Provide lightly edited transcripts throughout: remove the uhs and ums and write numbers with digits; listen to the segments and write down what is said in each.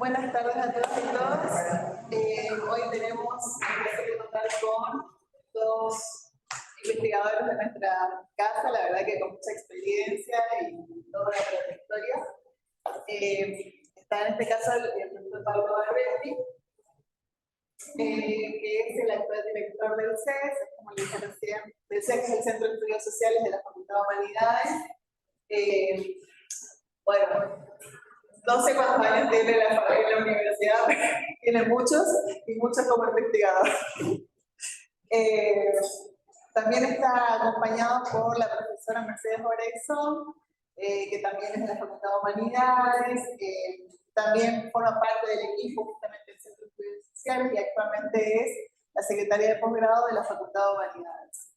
Buenas tardes a todos y todas. Hoy tenemos el placer de contar con dos investigadores de nuestra casa, la verdad que con mucha experiencia y toda la trayectoria. Está en este caso el profesor Pablo Barbetti, que es el actual director del CES, como le dije recién, del CES, el Centro de Estudios Sociales de la Facultad de Humanidades. Bueno, no sé cuántos años tiene la universidad, tiene muchos y muchos como investigador. También está acompañado por la profesora Mercedes Orexon, que también es de la Facultad de Humanidades, también forma parte del equipo justamente del Centro de Estudios Sociales y actualmente es la secretaria de posgrado de la Facultad de Humanidades.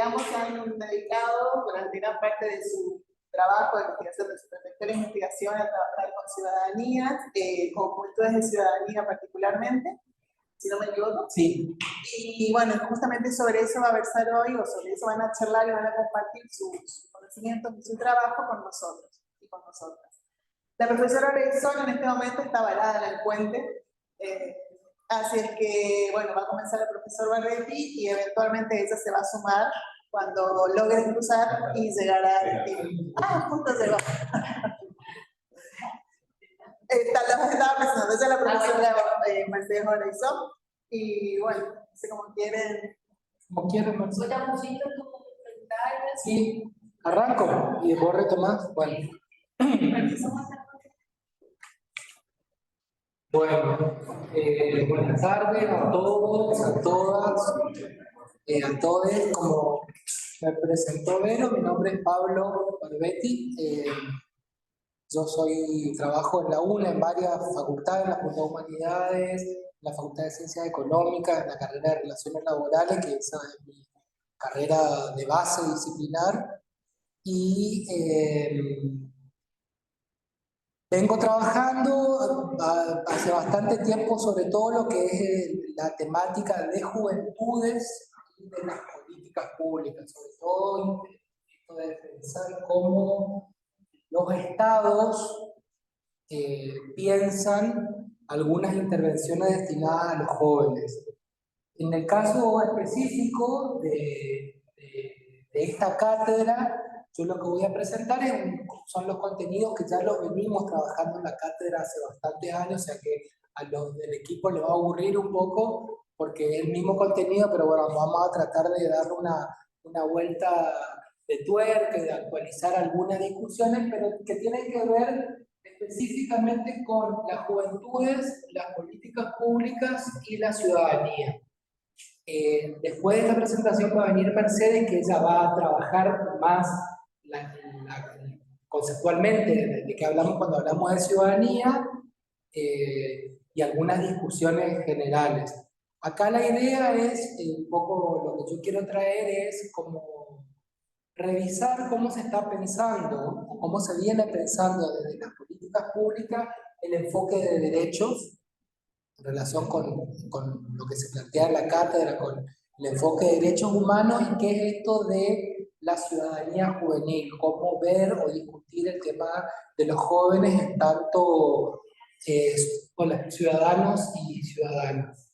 Ambos se han dedicado durante gran parte de su trabajo de investigación, de su trayectoria de investigación, a trabajar con ciudadanías, con juventudes de ciudadanía particularmente, si no me equivoco. Sí. Y bueno, justamente sobre eso va a versar hoy, o sobre eso van a charlar y van a compartir sus conocimientos y su trabajo con nosotros y con nosotras. La profesora Orexon en este momento está varada en el puente, así es que, bueno, va a comenzar el profesor Barbetti y eventualmente ella se va a sumar cuando logre cruzar y llegar a destino. Justo llegó. Los estaba presentando, ella es la profesora Mercedes Orexon, y bueno, no sé cómo quieren. Como quieren, Mercedes. Una música como presentar. Sí, arranco y después retomás. Bueno. Bueno, buenas tardes a todos, a todas, a todos. Como me presentó Vero, mi nombre es Pablo Barbetti. Yo trabajo en la UNA, en varias facultades, en la Facultad de Humanidades, en la Facultad de Ciencias Económicas, en la carrera de Relaciones Laborales, que esa es mi carrera de base disciplinar. Y vengo trabajando hace bastante tiempo sobre todo lo que es la temática de juventudes y de las políticas públicas, sobre todo esto de pensar cómo los estados piensan algunas intervenciones destinadas a los jóvenes. En el caso específico de esta cátedra, yo lo que voy a presentar son los contenidos que ya los venimos trabajando en la cátedra hace bastantes años, o sea que a los del equipo les va a aburrir un poco porque es el mismo contenido, pero bueno, vamos a tratar de darle una vuelta de tuerca y de actualizar algunas discusiones, pero que tienen que ver específicamente con las juventudes, las políticas públicas y la ciudadanía. Después de esta presentación va a venir Mercedes, que ella va a trabajar más conceptualmente de qué hablamos cuando hablamos de ciudadanía y algunas discusiones generales. Acá la idea es, un poco lo que yo quiero traer es como revisar cómo se está pensando o cómo se viene pensando desde las políticas públicas el enfoque de derechos en relación con lo que se plantea en la cátedra, con el enfoque de derechos humanos y qué es esto de la ciudadanía juvenil, cómo ver o discutir el tema de los jóvenes en tanto con los ciudadanos y ciudadanas.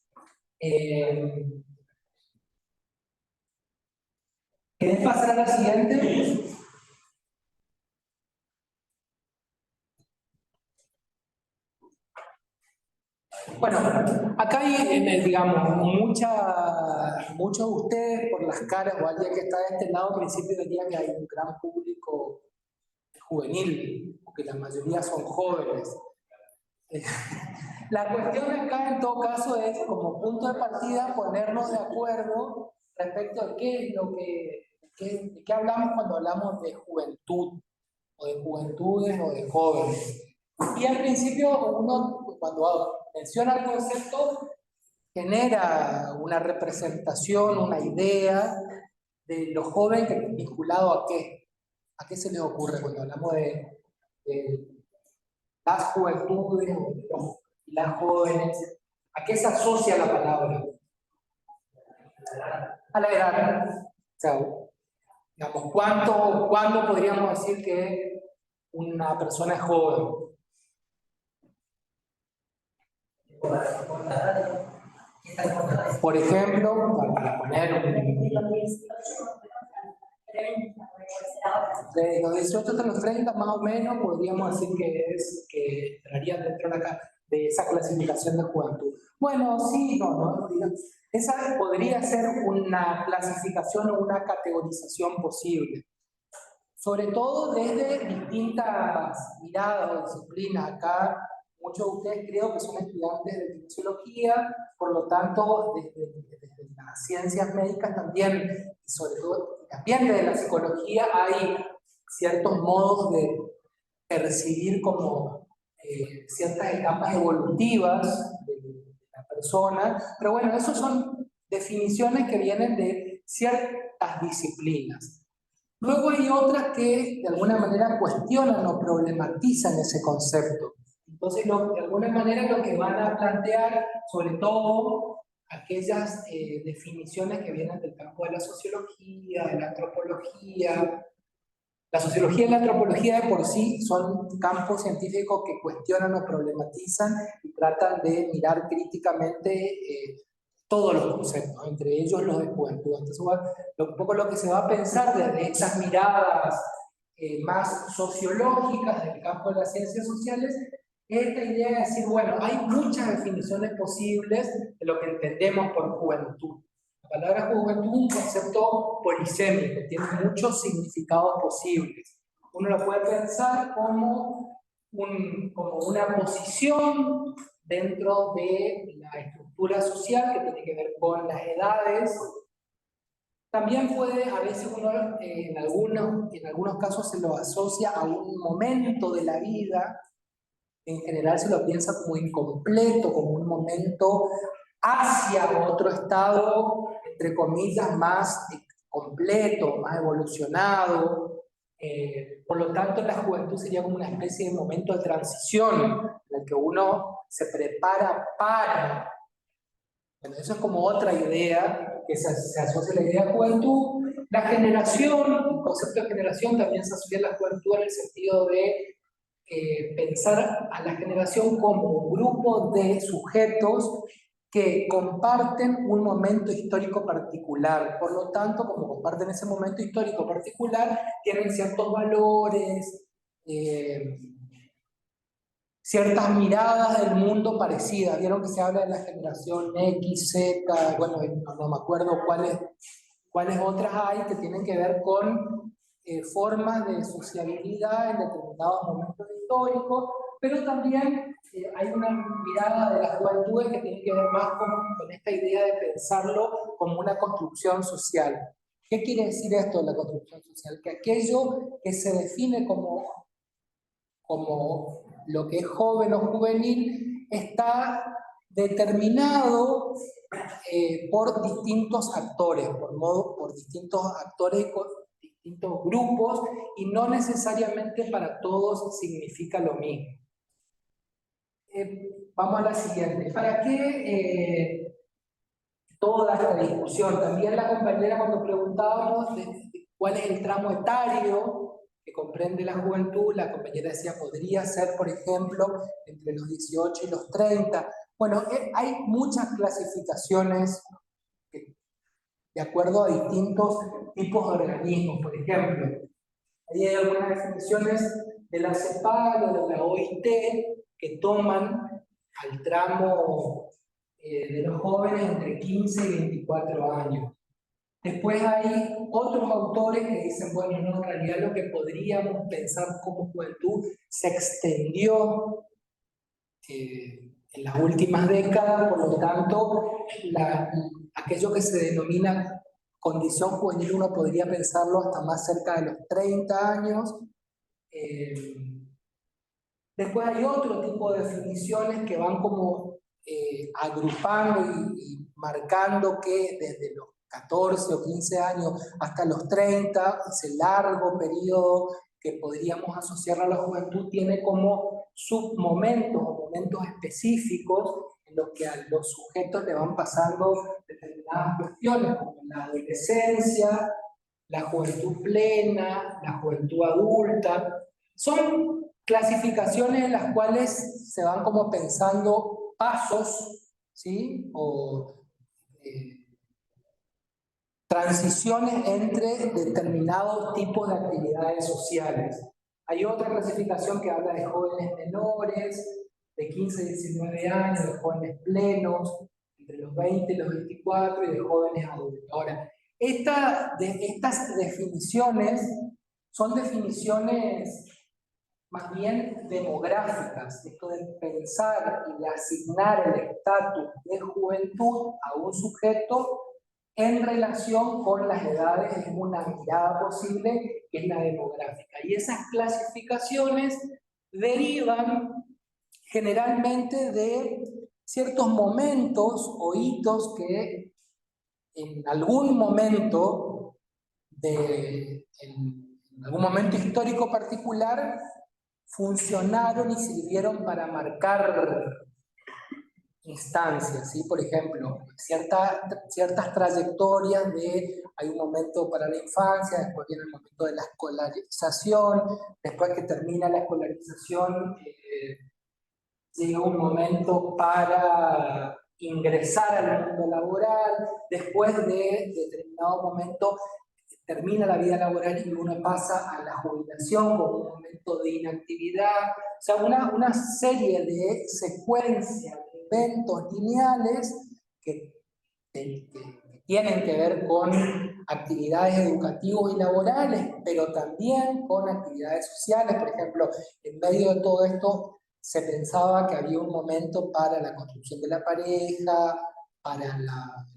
¿Querés pasar a la siguiente? Bueno, acá hay, digamos, muchos de ustedes, por las caras o alguien que está de este lado, al principio diría que hay un gran público juvenil, porque la mayoría son jóvenes. La cuestión acá, en todo caso, es como punto de partida ponernos de acuerdo respecto de qué es de qué hablamos cuando hablamos de juventud, o de juventudes, o de jóvenes. Y al principio uno, cuando menciona el concepto, genera una representación, una idea de los jóvenes vinculado a qué. ¿A qué se les ocurre cuando hablamos de las juventudes y las jóvenes? ¿A qué se asocia la palabra? A la edad. O sea, digamos, ¿cuándo podríamos decir que una persona es joven? Por ejemplo, para poner de los 18 hasta los 30 más o menos podríamos decir que entraría dentro de esa clasificación de juventud. Bueno, sí, no. Esa podría ser una clasificación o una categorización posible. Sobre todo desde distintas miradas o disciplinas. Acá muchos de ustedes creo que son estudiantes de kinesiología, por lo tanto, desde las ciencias médicas también, y sobre todo también desde la psicología, hay ciertos modos de percibir como ciertas etapas evolutivas de la persona, pero bueno, esas son definiciones que vienen de ciertas disciplinas. Luego hay otras que de alguna manera cuestionan o problematizan ese concepto. Entonces, de alguna manera lo que van a plantear, sobre todo aquellas definiciones que vienen del campo de la sociología, de la antropología. La sociología y la antropología de por sí son campos científicos que cuestionan o problematizan y tratan de mirar críticamente todos los conceptos, entre ellos los de juventud. Entonces, un poco lo que se va a pensar desde estas miradas más sociológicas del campo de las ciencias sociales es esta idea de decir, bueno, hay muchas definiciones posibles de lo que entendemos por juventud. La palabra juventud es un concepto polisémico, tiene muchos significados posibles. Uno lo puede pensar como una posición dentro de la estructura social que tiene que ver con las edades. También puede, a veces uno en algunos casos se lo asocia a un momento de la vida. En general se lo piensa como incompleto, como un momento hacia otro estado, entre comillas, más completo, más evolucionado. Por lo tanto, la juventud sería como una especie de momento de transición en el que uno se prepara para. Bueno, eso es como otra idea que se asocia a la idea de juventud. La generación, el concepto de generación también se asocia a la juventud en el sentido de pensar a la generación como un grupo de sujetos que comparten un momento histórico particular. Por lo tanto, como comparten ese momento histórico particular, tienen ciertos valores, ciertas miradas del mundo parecidas. Vieron que se habla de la generación X, Z, bueno, no me acuerdo cuáles otras hay que tienen que ver con formas de sociabilidad en determinados momentos históricos, pero también hay una mirada de las juventudes que tiene que ver más con esta idea de pensarlo como una construcción social. ¿Qué quiere decir esto de la construcción social? Que aquello que se define como lo que es joven o juvenil está determinado por distintos actores, por distintos actores y distintos grupos, y no necesariamente para todos significa lo mismo. Vamos a la siguiente. ¿Para qué toda esta discusión? También la compañera, cuando preguntábamos de cuál es el tramo etario que comprende la juventud, la compañera decía, podría ser, por ejemplo, entre los 18 y los 30. Bueno, hay muchas clasificaciones de acuerdo a distintos tipos de organismos. Por ejemplo, ahí hay algunas definiciones de la CEPAL o de la OIT que toman al tramo de los jóvenes entre 15 y 24 años. Después hay otros autores que dicen, bueno, no, en realidad lo que podríamos pensar como juventud se extendió en las últimas décadas, por lo tanto, aquello que se denomina condición juvenil uno podría pensarlo hasta más cerca de los 30 años. Después hay otro tipo de definiciones que van como agrupando y marcando que desde los 14 o 15 años hasta los 30, ese largo periodo que podríamos asociar a la juventud, tiene como submomentos o momentos específicos en los que a los sujetos le van pasando determinadas cuestiones, como la adolescencia, la juventud plena, la juventud adulta. Son clasificaciones en las cuales se van como pensando pasos ¿sí? O transiciones entre determinados tipos de actividades sociales. Hay otra clasificación que habla de jóvenes menores, de 15 a 19 años, de jóvenes plenos, entre los 20 y los 24, y de jóvenes adultos. Ahora, estas definiciones son definiciones más bien demográficas, esto de pensar y de asignar el estatus de juventud a un sujeto en relación con las edades en una mirada posible que es la demográfica. Y esas clasificaciones derivan generalmente de ciertos momentos o hitos que en algún momento en algún momento histórico particular funcionaron y sirvieron para marcar instancias, ¿sí? Por ejemplo, ciertas trayectorias de, hay un momento para la infancia, después viene el momento de la escolarización, después que termina la escolarización, llega un momento para ingresar al mundo laboral, después de determinado momento termina la vida laboral y uno pasa a la jubilación como un momento de inactividad, o sea, una serie de secuencias de eventos lineales que tienen que ver con actividades educativas y laborales, pero también con actividades sociales. Por ejemplo, en medio de todo esto se pensaba que había un momento para la construcción de la pareja, para el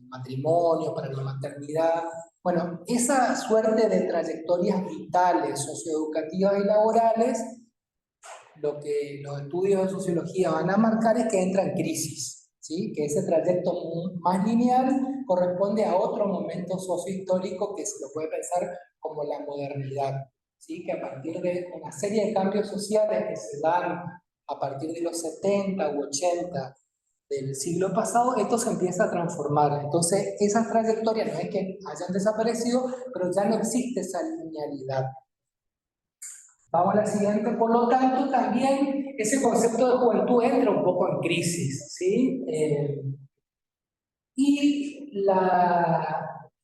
matrimonio, para la maternidad. Bueno, esa suerte de trayectorias vitales, socioeducativas y laborales, lo que los estudios de sociología van a marcar es que entra en crisis, ¿sí? Que ese trayecto más lineal corresponde a otro momento sociohistórico que se lo puede pensar como la modernidad, ¿sí? Que a partir de una serie de cambios sociales que se dan a partir de los 70 u 80 del siglo pasado, esto se empieza a transformar. Entonces, esas trayectorias no es que hayan desaparecido, pero ya no existe esa linealidad. Vamos a la siguiente. Por lo tanto, también ese concepto de juventud entra un poco en crisis, ¿sí?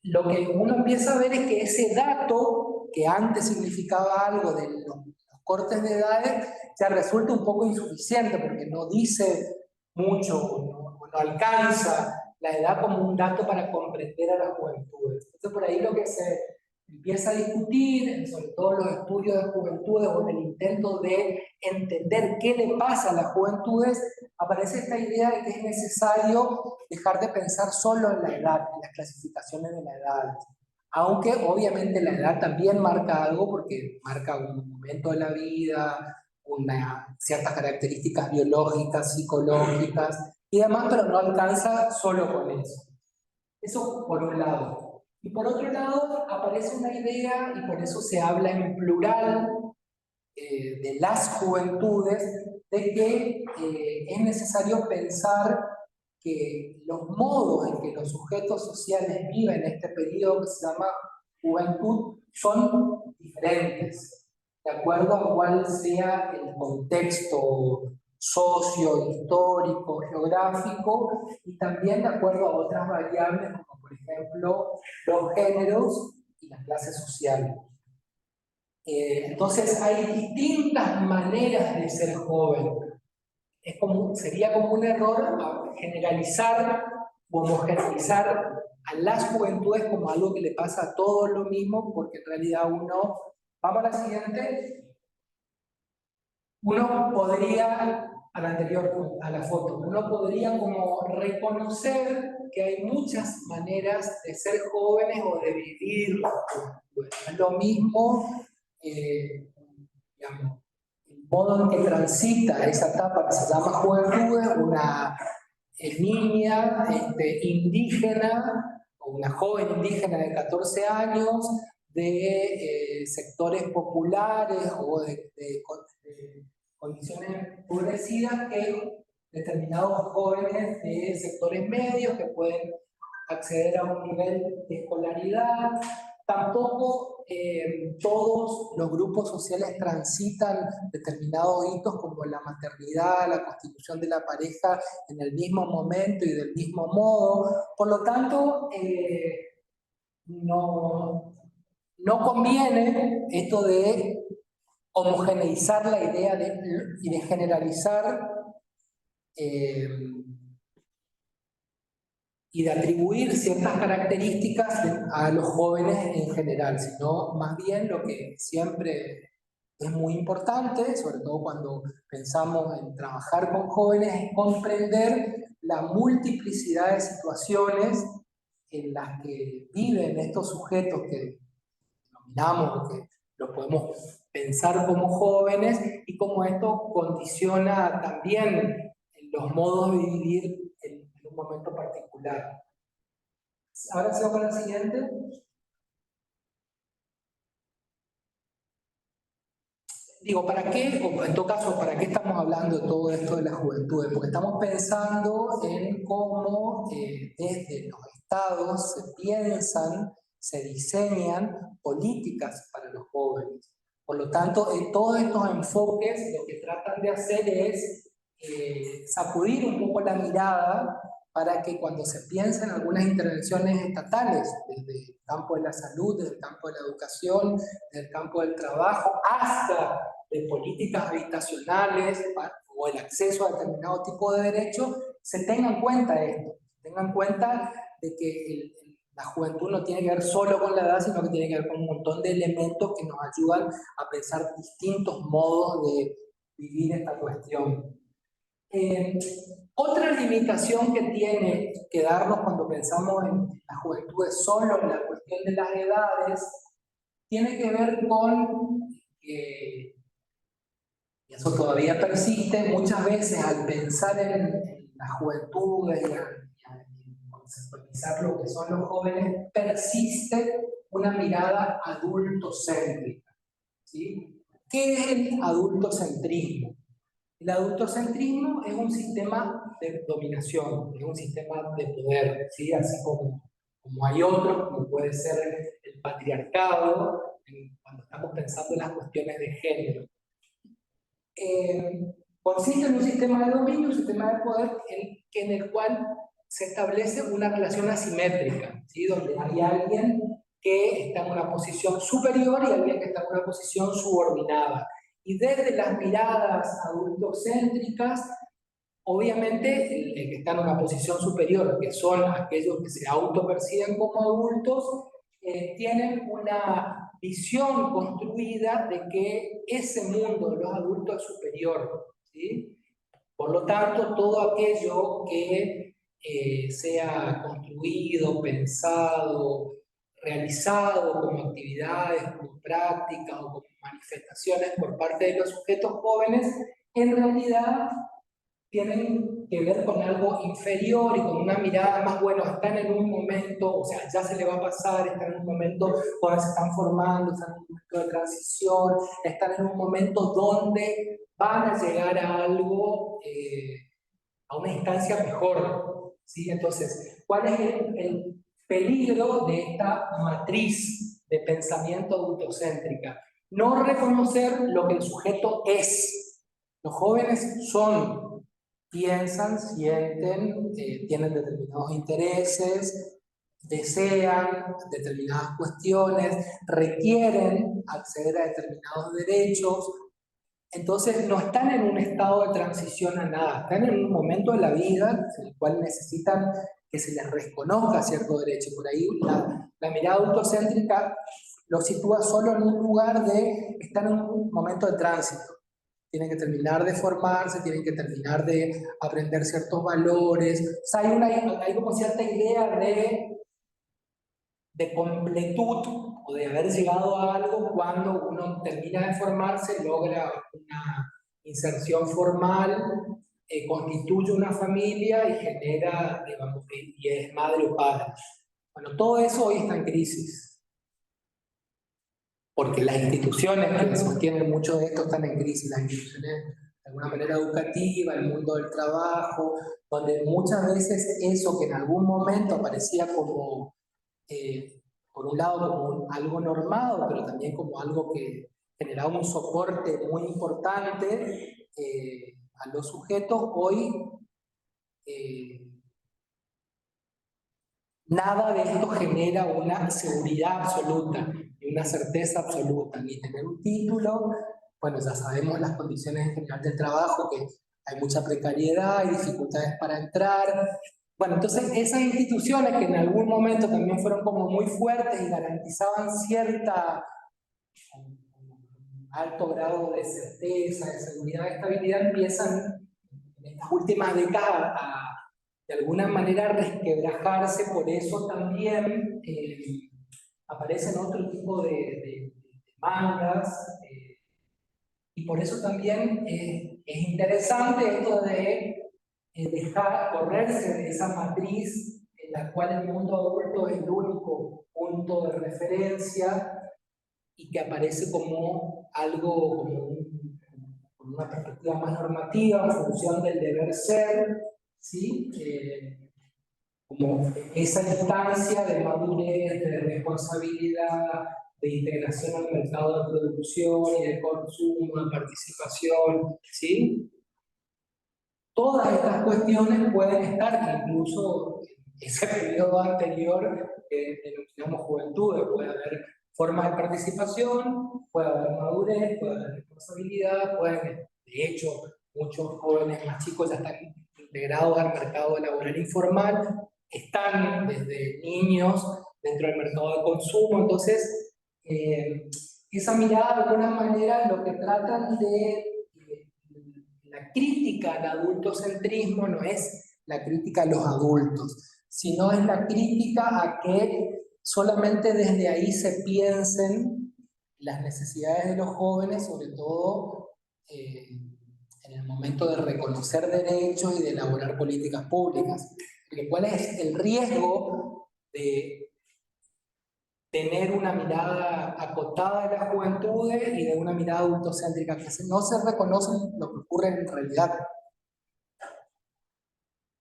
Lo que uno empieza a ver es que ese dato, que antes significaba algo de los cortes de edades, ya resulta un poco insuficiente, porque no dice mucho, no alcanza la edad como un dato para comprender a las juventudes. Entonces, por ahí lo que se empieza a discutir, sobre todo en los estudios de juventudes o en el intento de entender qué le pasa a las juventudes, aparece esta idea de que es necesario dejar de pensar solo en la edad, en las clasificaciones de la edad. Aunque obviamente la edad también marca algo, porque marca un momento de la vida, ciertas características biológicas, psicológicas y demás, pero no alcanza solo con eso. Eso por un lado. Y por otro lado, aparece una idea, y por eso se habla en plural de las juventudes, de que es necesario pensar que los modos en que los sujetos sociales viven este periodo que se llama juventud son diferentes, de acuerdo a cuál sea el contexto socio, histórico, geográfico, y también de acuerdo a otras variables, como por ejemplo los géneros y las clases sociales. Entonces hay distintas maneras de ser joven. Sería como un error generalizar o homogeneizar a las juventudes como algo que le pasa a todos lo mismo, porque en realidad uno, vamos a la siguiente, uno podría, a la anterior, a la foto, uno podría como reconocer que hay muchas maneras de ser jóvenes o de vivir la juventud. No es lo mismo, digamos, el modo en que transita esa etapa que se llama juventud, una niña indígena, o una joven indígena de 14 años, de sectores populares o de condiciones empobrecidas, que determinados jóvenes de sectores medios que pueden acceder a un nivel de escolaridad Tampoco todos los grupos sociales transitan determinados hitos como la maternidad, la constitución de la pareja en el mismo momento y del mismo modo. Por lo tanto, no conviene esto de homogeneizar la idea y de generalizar y de atribuir ciertas características a los jóvenes en general, sino más bien lo que siempre es muy importante, sobre todo cuando pensamos en trabajar con jóvenes, es comprender la multiplicidad de situaciones en las que viven estos sujetos que denominamos, que los podemos pensar como jóvenes, y cómo esto condiciona también los modos de vivir en un momento particular. Ahora sigo con la siguiente. Digo, ¿para qué? O en todo caso, ¿para qué estamos hablando de todo esto de la juventud? Porque estamos pensando en cómo desde los estados se piensan, se diseñan políticas para los jóvenes. Por lo tanto, en todos estos enfoques lo que tratan de hacer es sacudir un poco la mirada para que cuando se piensa en algunas intervenciones estatales, desde el campo de la salud, desde el campo de la educación, desde el campo del trabajo, hasta de políticas habitacionales o el acceso a determinado tipo de derechos, se tenga en cuenta esto, se tenga en cuenta de que la juventud no tiene que ver solo con la edad, sino que tiene que ver con un montón de elementos que nos ayudan a pensar distintos modos de vivir esta cuestión. Otra limitación que tiene que darnos cuando pensamos en la juventud es solo en la cuestión de las edades, tiene que ver con, y eso todavía persiste, muchas veces al pensar en la juventud y conceptualizar lo que son los jóvenes, persiste una mirada adultocéntrica, ¿sí? ¿Qué es el adultocentrismo? El adultocentrismo es un sistema de dominación, es un sistema de poder, ¿sí? Así como hay otros, como puede ser el patriarcado, cuando estamos pensando en las cuestiones de género. Consiste en un sistema de dominio, un sistema de poder en el cual se establece una relación asimétrica, ¿sí? Donde hay alguien que está en una posición superior y alguien que está en una posición subordinada. Y desde las miradas adultocéntricas, obviamente el que está en una posición superior, que son aquellos que se autoperciben como adultos, tienen una visión construida de que ese mundo de los adultos es superior, ¿sí? Por lo tanto, todo aquello que sea construido, pensado, realizado como actividades, como prácticas o como manifestaciones por parte de los sujetos jóvenes, en realidad tienen que ver con algo inferior y con una mirada más, bueno, están en un momento, o sea, ya se le va a pasar, están en un momento donde se están formando, están en un momento de transición, están en un momento donde van a llegar a algo, a una instancia mejor, ¿sí? Entonces, ¿cuál es el peligro de esta matriz de pensamiento adultocéntrica? No reconocer lo que el sujeto es. Los jóvenes son, piensan, sienten, tienen determinados intereses, desean determinadas cuestiones, requieren acceder a determinados derechos. Entonces no están en un estado de transición a nada, están en un momento de la vida en el cual necesitan que se les reconozca cierto derecho. Por ahí la mirada autocéntrica lo sitúa solo en un lugar de estar en un momento de tránsito. Tienen que terminar de formarse, tienen que terminar de aprender ciertos valores. O sea, hay como cierta idea de completud o de haber llegado a algo cuando uno termina de formarse, logra una inserción formal, constituye una familia y genera, digamos, y es madre o padre. Bueno, todo eso hoy está en crisis, porque las instituciones que sostienen mucho de esto están en crisis, las instituciones de alguna manera educativa, el mundo del trabajo, donde muchas veces eso que en algún momento aparecía como por un lado como algo normado, pero también como algo que generaba un soporte muy importante a los sujetos, hoy nada de esto genera una seguridad absoluta y una certeza absoluta, ni tener un título. Bueno, ya sabemos las condiciones en general del trabajo, que hay mucha precariedad, hay dificultades para entrar. Bueno, entonces esas instituciones que en algún momento también fueron como muy fuertes y garantizaban cierta alto grado de certeza, de seguridad, de estabilidad, empiezan en estas últimas décadas a de alguna manera resquebrajarse. Por eso también aparecen otro tipo de demandas, y por eso también es interesante esto de dejar correrse de esa matriz en la cual el mundo adulto es el único punto de referencia y que aparece como algo, con una perspectiva más normativa, en función del deber ser, ¿sí? Como esa instancia de madurez, de responsabilidad, de integración al mercado de producción y de consumo, de participación, ¿sí? Todas estas cuestiones pueden estar incluso en ese periodo anterior que denominamos juventud. Puede haber formas de participación, puede haber madurez, puede haber responsabilidad, de hecho, muchos jóvenes más chicos ya están integrados al mercado laboral informal, están desde niños dentro del mercado de consumo. Entonces, esa mirada de alguna manera lo que tratan de la crítica al adultocentrismo no es la crítica a los adultos, sino es la crítica a que solamente desde ahí se piensen las necesidades de los jóvenes, sobre todo en el momento de reconocer derechos y de elaborar políticas públicas. Porque ¿cuál es el riesgo de tener una mirada acotada de las juventudes y de una mirada adultocéntrica? Que no se reconoce lo que ocurre en realidad?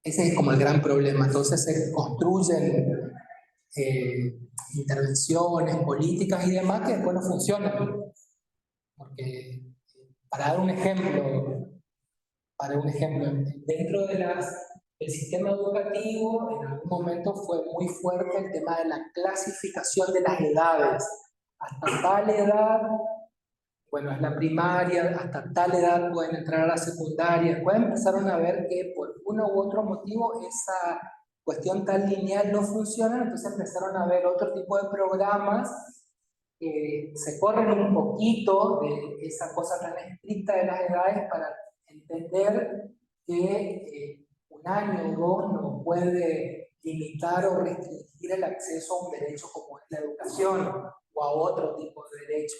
Ese es como el gran problema. Entonces se construyen intervenciones políticas y demás que después no funcionan. Porque, para un ejemplo, dentro del sistema educativo, en algún momento fue muy fuerte el tema de la clasificación de las edades. Hasta tal edad, bueno, es la primaria, hasta tal edad pueden entrar a la secundaria. Después empezaron a ver que por uno u otro motivo esa cuestión tan lineal no funciona, entonces empezaron a ver otro tipo de programas que se corren un poquito de esa cosa tan estricta de las edades para entender que un año o dos no puede limitar o restringir el acceso a un derecho como es la educación o a otro tipo de derecho.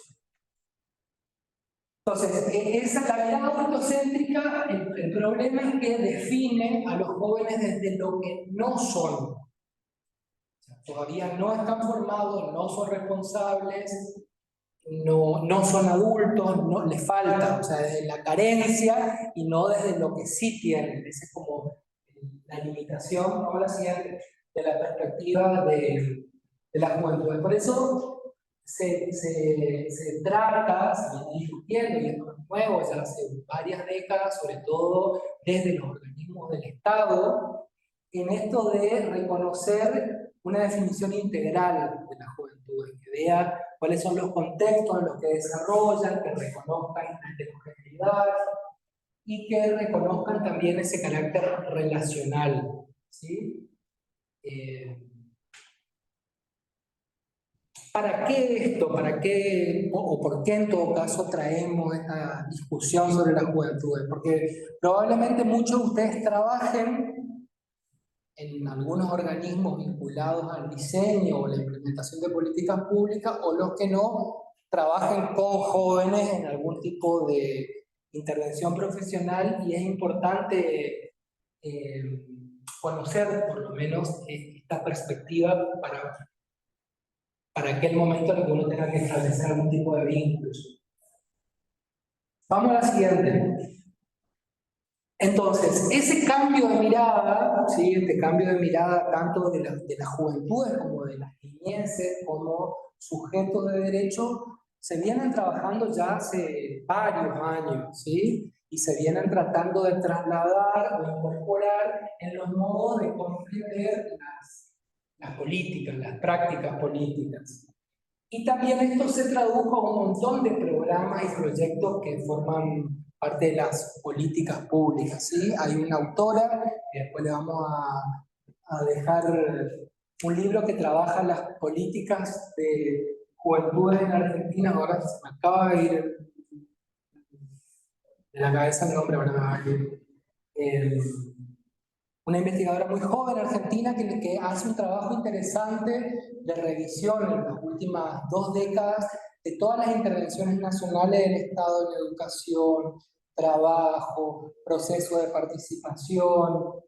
Entonces, esa la mirada autocéntrica, el problema es que define a los jóvenes desde lo que no son. O sea, todavía no están formados, no son responsables, no son adultos, no les falta, o sea, desde la carencia y no desde lo que sí tienen. Esa es como la limitación, ahora siguiente, de la perspectiva de la juventud. Por eso se trata, se viene discutiendo, y esto no es nuevo, ya hace varias décadas, sobre todo desde los organismos del Estado, en esto de reconocer una definición integral de la juventud, que vea cuáles son los contextos en los que desarrollan, que reconozcan la heterogeneidad y que reconozcan también ese carácter relacional, ¿sí? ¿Para qué esto? ¿Para qué, o por qué en todo caso traemos esta discusión sobre la juventud? Porque probablemente muchos de ustedes trabajen en algunos organismos vinculados al diseño o la implementación de políticas públicas, o los que no trabajen con jóvenes en algún tipo de intervención profesional, y es importante conocer por lo menos esta perspectiva para aquel momento en el que uno tenga que establecer algún tipo de vínculos. Vamos a la siguiente. Entonces, ese cambio de mirada, ¿sí? Este cambio de mirada tanto de las juventudes como de las niñeces, como sujetos de derecho, se vienen trabajando ya hace varios años, ¿sí? Y se vienen tratando de trasladar o incorporar en los modos de comprender las políticas, las prácticas políticas. Y también esto se tradujo a un montón de programas y proyectos que forman parte de las políticas públicas, ¿sí? Hay una autora, y después le vamos a dejar un libro que trabaja las políticas de juventudes en Argentina. Ahora se me acaba de ir de la cabeza el nombre, ahora me va a ir. Una investigadora muy joven argentina que hace un trabajo interesante de revisión en las últimas 2 décadas de todas las intervenciones nacionales del Estado en educación, trabajo, proceso de participación,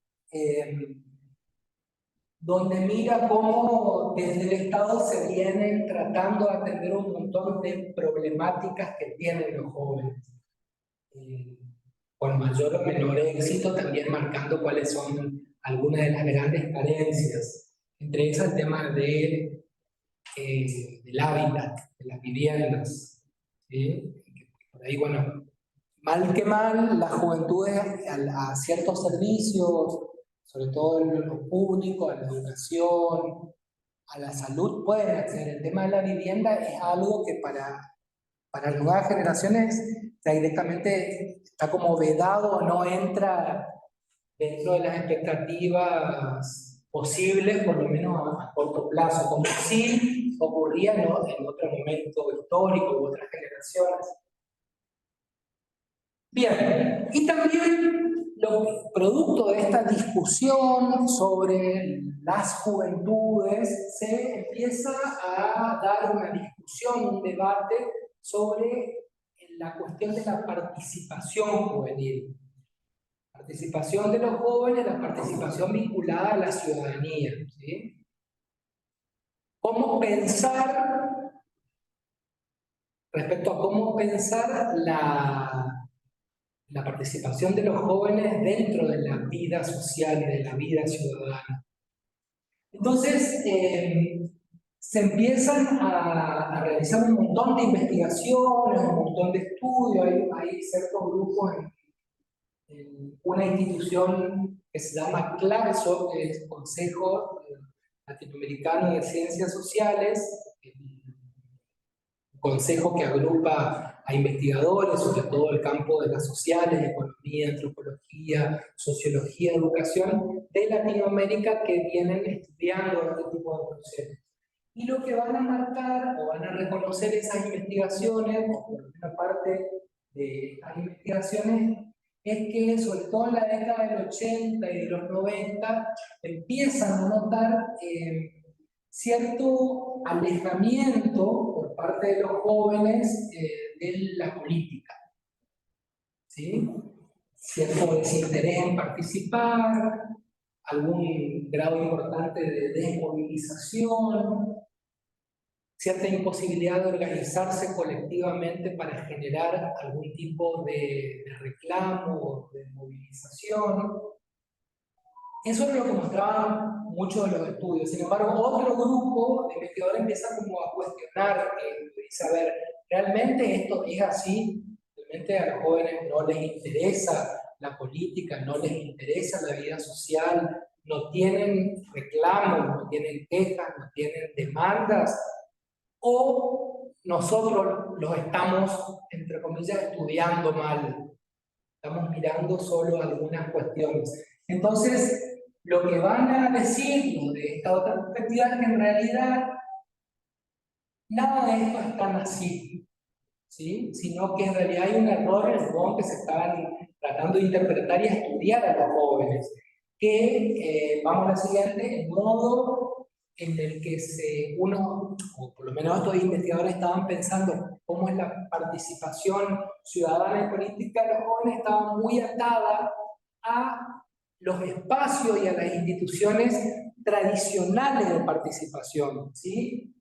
donde mira cómo desde el Estado se vienen tratando de atender un montón de problemáticas que tienen los jóvenes. Con mayor o menor éxito, también marcando cuáles son algunas de las grandes carencias, entre esas el tema del hábitat, de las viviendas, ¿sí? Por ahí, bueno, mal que mal, las juventudes a ciertos servicios, sobre todo en lo público, a la educación, a la salud, pueden acceder. El tema de la vivienda es algo que para las nuevas generaciones ya directamente está como vedado, no entra dentro de las expectativas posibles, por lo menos a corto plazo, como sí ocurría, ¿no?, en otro momento histórico u otras generaciones. Bien, y también producto de esta discusión sobre las juventudes, se empieza a dar una discusión, un debate sobre la cuestión de la participación juvenil. Participación de los jóvenes, la participación vinculada a la ciudadanía, ¿sí? ¿Cómo pensar, respecto a cómo pensar la participación de los jóvenes dentro de la vida social y de la vida ciudadana? Entonces, se empiezan a realizar un montón de investigaciones, un montón de estudios, hay ciertos grupos en una institución que se llama CLACSO, que es Consejo Latinoamericano de Ciencias Sociales, un consejo que agrupa a investigadores sobre todo el campo de las sociales, economía, antropología, sociología, educación de Latinoamérica, que vienen estudiando este tipo de procesos. Y lo que van a marcar o van a reconocer esas investigaciones, o por una parte de estas investigaciones, es que sobre todo en la década del 80 y de los 90 empiezan a notar cierto alejamiento por parte de los jóvenes de la política, ¿sí? Cierto desinterés en participar, algún grado importante de desmovilización, cierta imposibilidad de organizarse colectivamente para generar algún tipo de reclamo o de movilización. Eso es lo que mostraban muchos de los estudios. Sin embargo, otro grupo de investigadores empieza como a cuestionar, dice, a ver, ¿realmente esto es así? ¿Realmente a los jóvenes no les interesa la política, no les interesa la vida social, no tienen reclamos, no tienen quejas, no tienen demandas? ¿O nosotros los estamos, entre comillas, estudiando mal? Estamos mirando solo algunas cuestiones. Entonces, lo que van a decir de esta otra perspectiva es que en realidad nada de esto es tan así, ¿sí? Sino que en realidad hay un error en el modo que se estaban tratando de interpretar y estudiar a los jóvenes. Que, vamos a la siguiente, el modo en el que uno, o por lo menos estos investigadores estaban pensando cómo es la participación ciudadana y política de los jóvenes, estaba muy atada a los espacios y a las instituciones tradicionales de participación, ¿sí?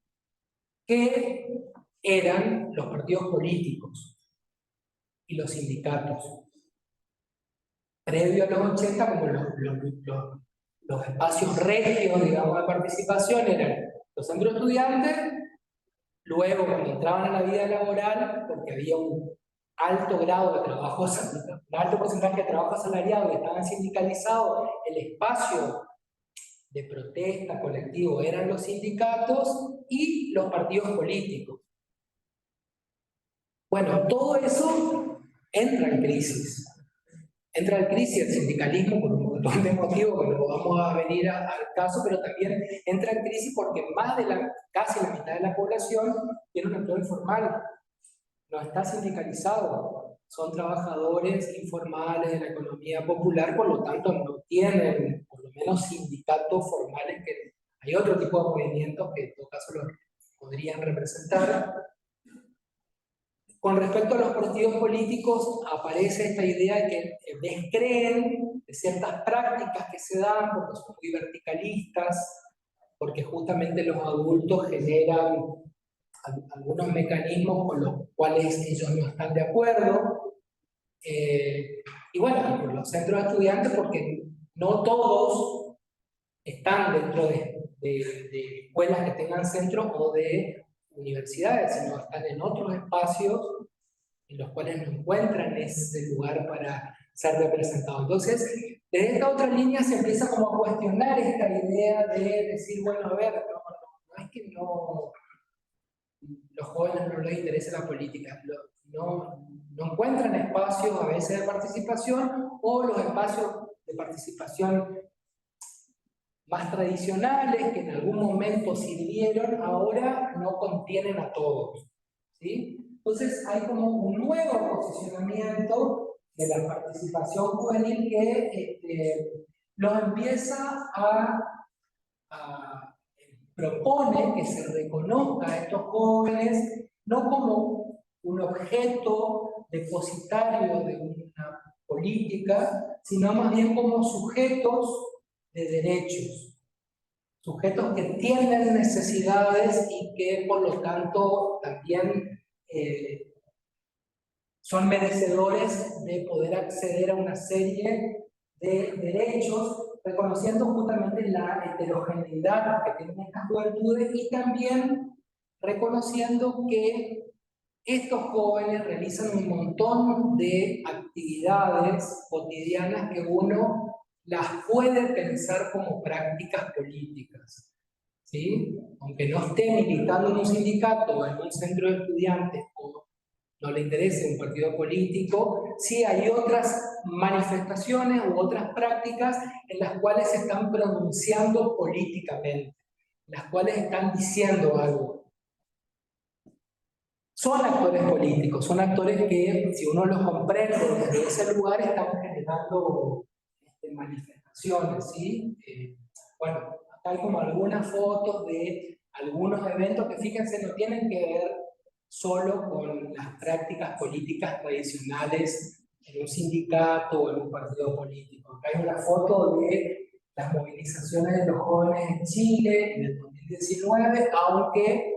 Que eran los partidos políticos y los sindicatos. previo a los 80, como los espacios regios, digamos, de participación eran los centros de estudiantes, luego cuando entraban a la vida laboral, porque había un alto grado de trabajo, un alto porcentaje de trabajo asalariado que estaban sindicalizados, el espacio de protesta colectivo eran los sindicatos y los partidos políticos. Bueno, todo eso entra en crisis. Entra en crisis el sindicalismo por un montón de motivos que no vamos a venir al caso, pero también entra en crisis porque casi la mitad de la población tiene un empleo informal, no está sindicalizado, son trabajadores informales de la economía popular, por lo tanto no tienen, por lo menos, sindicatos formales, que hay otro tipo de movimientos que en todo caso los podrían representar. Con respecto a los partidos políticos, aparece esta idea de que descreen de ciertas prácticas que se dan porque son muy verticalistas, porque justamente los adultos generan algunos mecanismos con los cuales ellos no están de acuerdo. Y bueno, por los centros de estudiantes, porque no todos están dentro de escuelas que tengan centros o de universidades, sino están en otros espacios en los cuales no encuentran ese lugar para ser representados. Entonces, desde esta otra línea se empieza como a cuestionar esta idea de decir, bueno, a ver, no es que los jóvenes no les interesa la política, no encuentran espacios a veces de participación, o los espacios de participación más tradicionales que en algún momento sirvieron, ahora no contienen a todos, ¿sí? Entonces hay como un nuevo posicionamiento de la participación juvenil que los empieza propone que se reconozca a estos jóvenes no como un objeto depositario de una política, sino más bien como sujetos de derechos, sujetos que tienen necesidades y que por lo tanto también son merecedores de poder acceder a una serie de derechos, reconociendo justamente la heterogeneidad que tienen estas juventudes y también reconociendo que estos jóvenes realizan un montón de actividades cotidianas que uno las puede pensar como prácticas políticas, ¿sí? Aunque no esté militando en un sindicato o en un centro de estudiantes o no le interese un partido político, sí hay otras manifestaciones u otras prácticas en las cuales se están pronunciando políticamente, en las cuales están diciendo algo. Son actores políticos, son actores que, si uno los comprende desde ese lugar, están generando manifestaciones, ¿sí? Bueno, acá hay como algunas fotos de algunos eventos que, fíjense, no tienen que ver solo con las prácticas políticas tradicionales en un sindicato o en un partido político. Acá hay una foto de las movilizaciones de los jóvenes en Chile en el 2019, aunque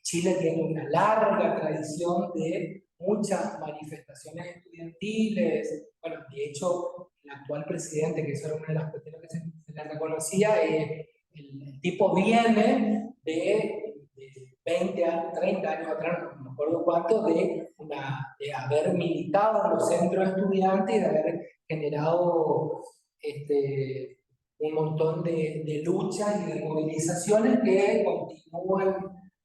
Chile tiene una larga tradición de muchas manifestaciones estudiantiles. Bueno, de hecho, el actual presidente, que eso era una de las cuestiones que se le reconocía, el tipo viene de 20 años, 30 años atrás, no me acuerdo cuánto, de haber militado en los centros de estudiantes y de haber generado un montón de luchas y de movilizaciones que continúan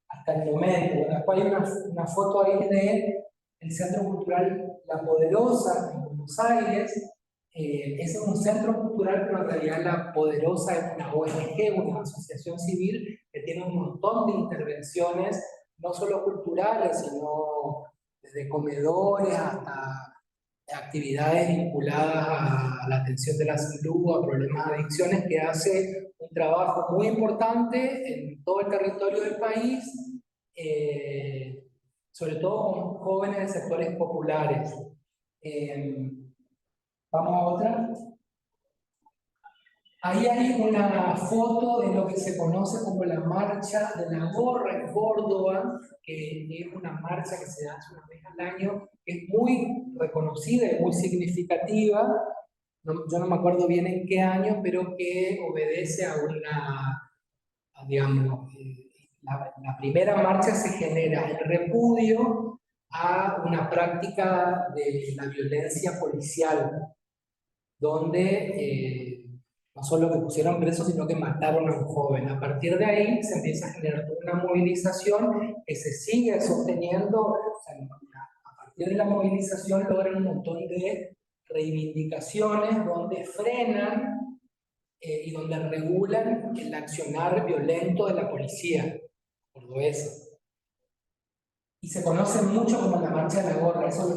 hasta el momento. Bueno, después hay una foto ahí del Centro Cultural La Poderosa en Buenos Aires. Ese es un centro cultural, pero en realidad La Poderosa es una ONG, una asociación civil que tiene un montón de intervenciones, no solo culturales, sino desde comedores hasta actividades vinculadas a la atención de la salud, a problemas de adicciones, que hace un trabajo muy importante en todo el territorio del país, sobre todo con jóvenes de sectores populares. Vamos a otra. Ahí hay una foto de lo que se conoce como la marcha de la gorra en Córdoba, que es una marcha que se hace una vez al año, que es muy reconocida y muy significativa, yo no me acuerdo bien en qué año, pero que obedece a digamos, la primera marcha se genera en repudio a una práctica de la violencia policial, donde no solo que pusieron presos, sino que mataron a un joven. A partir de ahí se empieza a generar toda una movilización que se sigue sosteniendo. O sea, a partir de la movilización logran un montón de reivindicaciones donde frenan y donde regulan el accionar violento de la policía cordobesa. Y se conoce mucho como la marcha de la gorra, eso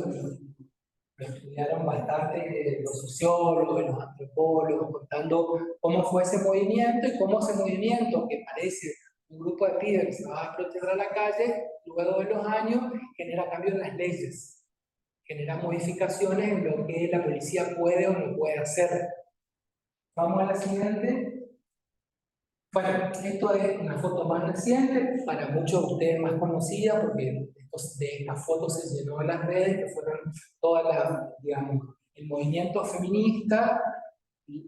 lo estudiaron bastante los sociólogos, los antropólogos, contando cómo fue ese movimiento y cómo ese movimiento, que parece un grupo de pibes que se va a protestar a la calle, luego de los años genera cambios en las leyes, genera modificaciones en lo que la policía puede o no puede hacer. Vamos a la siguiente. Bueno, esto es una foto más reciente, para muchos de ustedes más conocida, porque de esta foto se llenó en las redes, que fueron todas las, digamos, el movimiento feminista,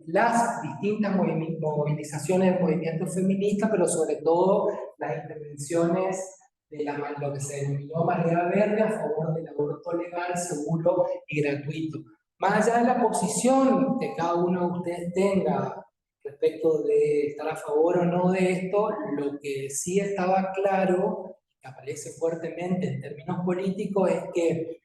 las distintas movilizaciones del movimiento feminista, pero sobre todo las intervenciones de lo que se denominó Marea Verde a favor del aborto legal, seguro y gratuito. Más allá de la posición que cada uno de ustedes tenga respecto de estar a favor o no de esto, lo que sí estaba claro, que aparece fuertemente en términos políticos, es que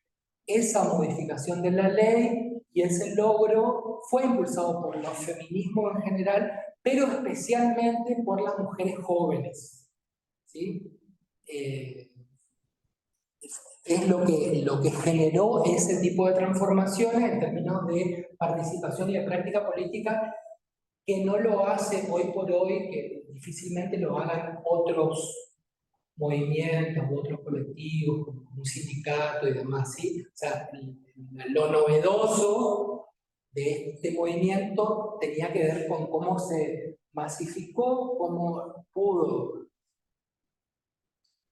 esa modificación de la ley y ese logro fue impulsado por los feminismos en general, pero especialmente por las mujeres jóvenes, ¿sí? Es lo que generó ese tipo de transformaciones en términos de participación y de práctica política, que no lo hace hoy por hoy, que difícilmente lo hagan otros movimientos u otros colectivos, como un sindicato y demás, ¿sí? O sea, lo novedoso de este movimiento tenía que ver con cómo se masificó, cómo pudo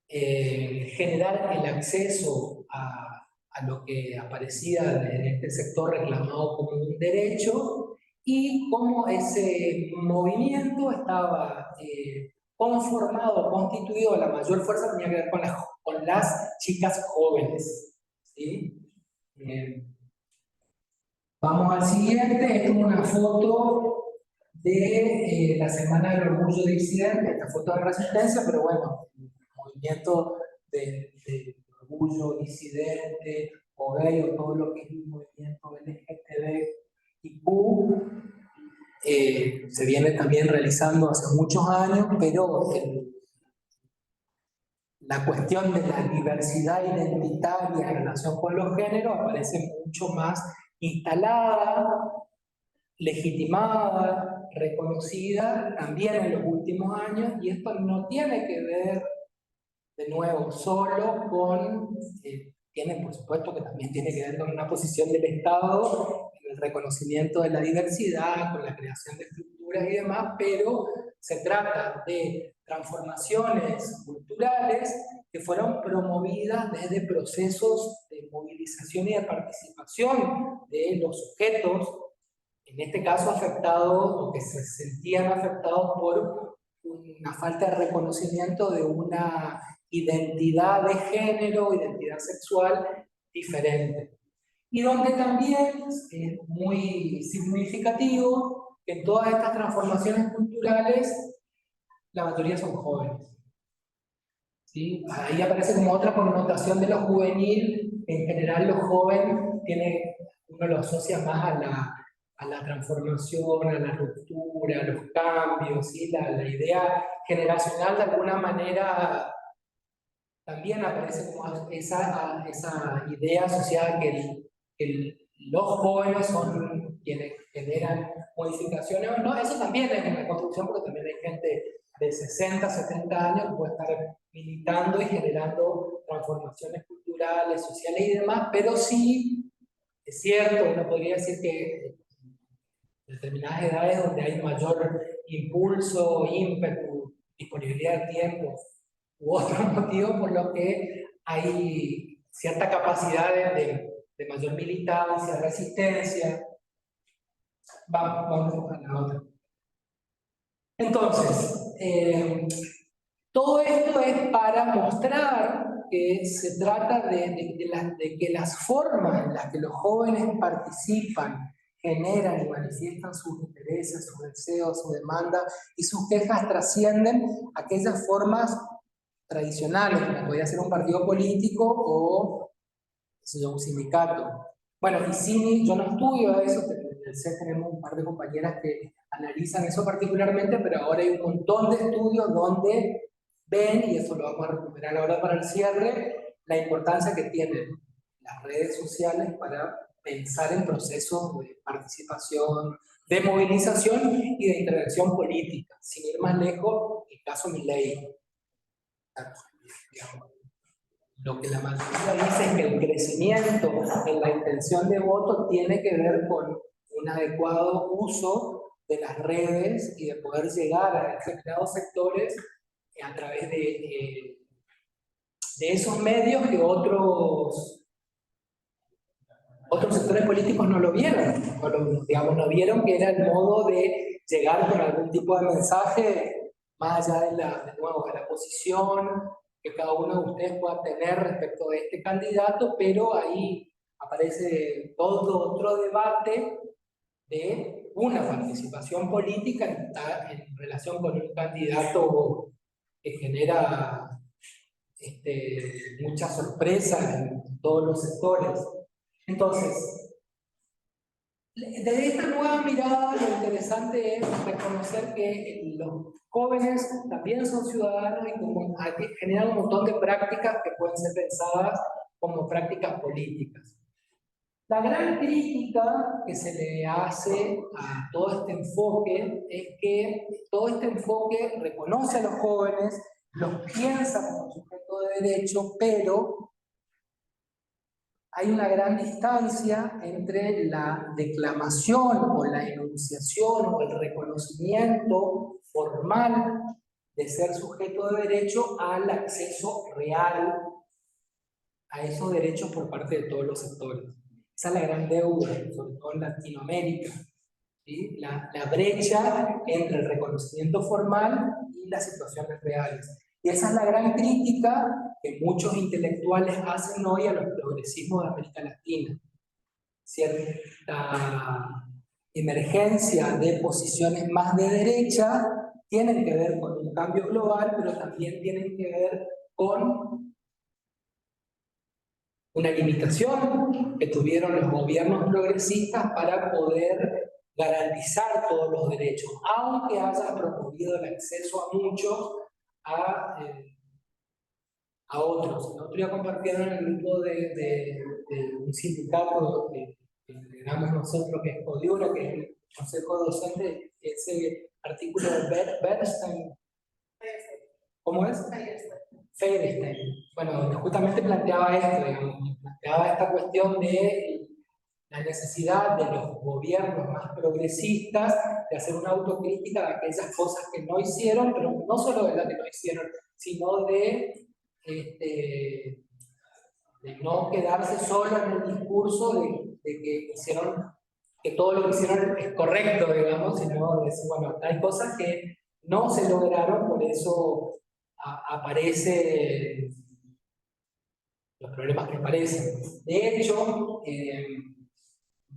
generar el acceso a lo que aparecía en este sector reclamado como un derecho, y cómo ese movimiento estaba conformado, constituido, la mayor fuerza tenía que ver con las chicas jóvenes, ¿sí? Vamos al siguiente. Esta es una foto de la Semana del Orgullo Disidente, esta foto de resistencia, pero bueno, el movimiento de orgullo disidente o gay, o todo lo que es el movimiento LGTBIQ, se viene también realizando hace muchos años, pero la cuestión de la diversidad identitaria en relación con los géneros aparece mucho más instalada, legitimada, reconocida también en los últimos años, y esto no tiene que ver, de nuevo, solo con, tiene por supuesto que también tiene que ver con una posición del Estado, en el reconocimiento de la diversidad, con la creación de estructuras y demás, pero se trata de transformaciones culturales que fueron promovidas desde procesos de movilización y de participación de los sujetos, en este caso afectados o que se sentían afectados por una falta de reconocimiento de una identidad de género, identidad sexual diferente. Y donde también es muy significativo que en todas estas transformaciones culturales la mayoría son jóvenes, ¿sí? Ahí aparece como otra connotación de lo juvenil. En general lo joven uno lo asocia más a la transformación, a la ruptura, a los cambios, ¿sí? La idea generacional de alguna manera también aparece como esa idea asociada que los jóvenes son quienes generan modificaciones. No, eso también es una construcción, porque también hay gente de 60, 70 años que puede estar militando y generando transformaciones culturales, sociales y demás, pero sí, es cierto, uno podría decir que en determinadas edades donde hay mayor impulso, ímpetu, disponibilidad de tiempo u otros motivos por los que hay cierta capacidad de mayor militancia, resistencia. Vamos a la otra. Entonces, todo esto es para mostrar que se trata de que las formas en las que los jóvenes participan, generan y manifiestan sus intereses, sus deseos, sus demandas y sus quejas trascienden aquellas formas tradicionales, como podría ser un partido político o qué sé yo, un sindicato. Bueno, y sí, yo no estudio eso, en el CES tenemos un par de compañeras que analizan eso particularmente, pero ahora hay un montón de estudios donde ven, y eso lo vamos a recuperar ahora para el cierre, la importancia que tienen las redes sociales para pensar en procesos de participación, de movilización y de intervención política. Sin ir más lejos, el caso Milei. Lo que la mayoría dice es que el crecimiento en la intención de voto tiene que ver con un adecuado uso de las redes y de poder llegar a determinados sectores a través de esos medios que otros sectores políticos no lo vieron, digamos, no vieron que era el modo de llegar con algún tipo de mensaje más allá de la posición que cada uno de ustedes pueda tener respecto de este candidato, pero ahí aparece todo otro debate de una participación política en relación con un candidato que genera mucha sorpresa en todos los sectores. Entonces, desde esta nueva mirada, lo interesante es reconocer que los jóvenes también son ciudadanos y que generan un montón de prácticas que pueden ser pensadas como prácticas políticas. La gran crítica que se le hace a todo este enfoque es que todo este enfoque reconoce a los jóvenes, los piensa como sujeto de derecho, pero hay una gran distancia entre la declamación o la enunciación o el reconocimiento formal de ser sujeto de derecho al acceso real a esos derechos por parte de todos los sectores. Esa es la gran deuda, sobre todo en Latinoamérica, ¿sí? La brecha entre el reconocimiento formal y las situaciones reales. Y esa es la gran crítica que muchos intelectuales hacen hoy a los progresismos de América Latina. Cierta emergencia de posiciones más de derecha tienen que ver con un cambio global, pero también tienen que ver con una limitación que tuvieron los gobiernos progresistas para poder garantizar todos los derechos, aunque haya promovido el acceso a muchos a otros. El otro día compartieron en el grupo de un sindicato que lideramos nosotros, que es Codiura, que es el consejo docente, ese artículo de Bernstein. ¿Cómo es? Feirstein. Bueno, donde justamente planteaba esto, digamos, planteaba esta cuestión de la necesidad de los gobiernos más progresistas de hacer una autocrítica de aquellas cosas que no hicieron, pero no solo de las que no hicieron, sino de no quedarse solo en el discurso que todo lo que hicieron es correcto, digamos, sino de decir, bueno, hay cosas que no se lograron, por eso aparecen los problemas que aparecen. De hecho,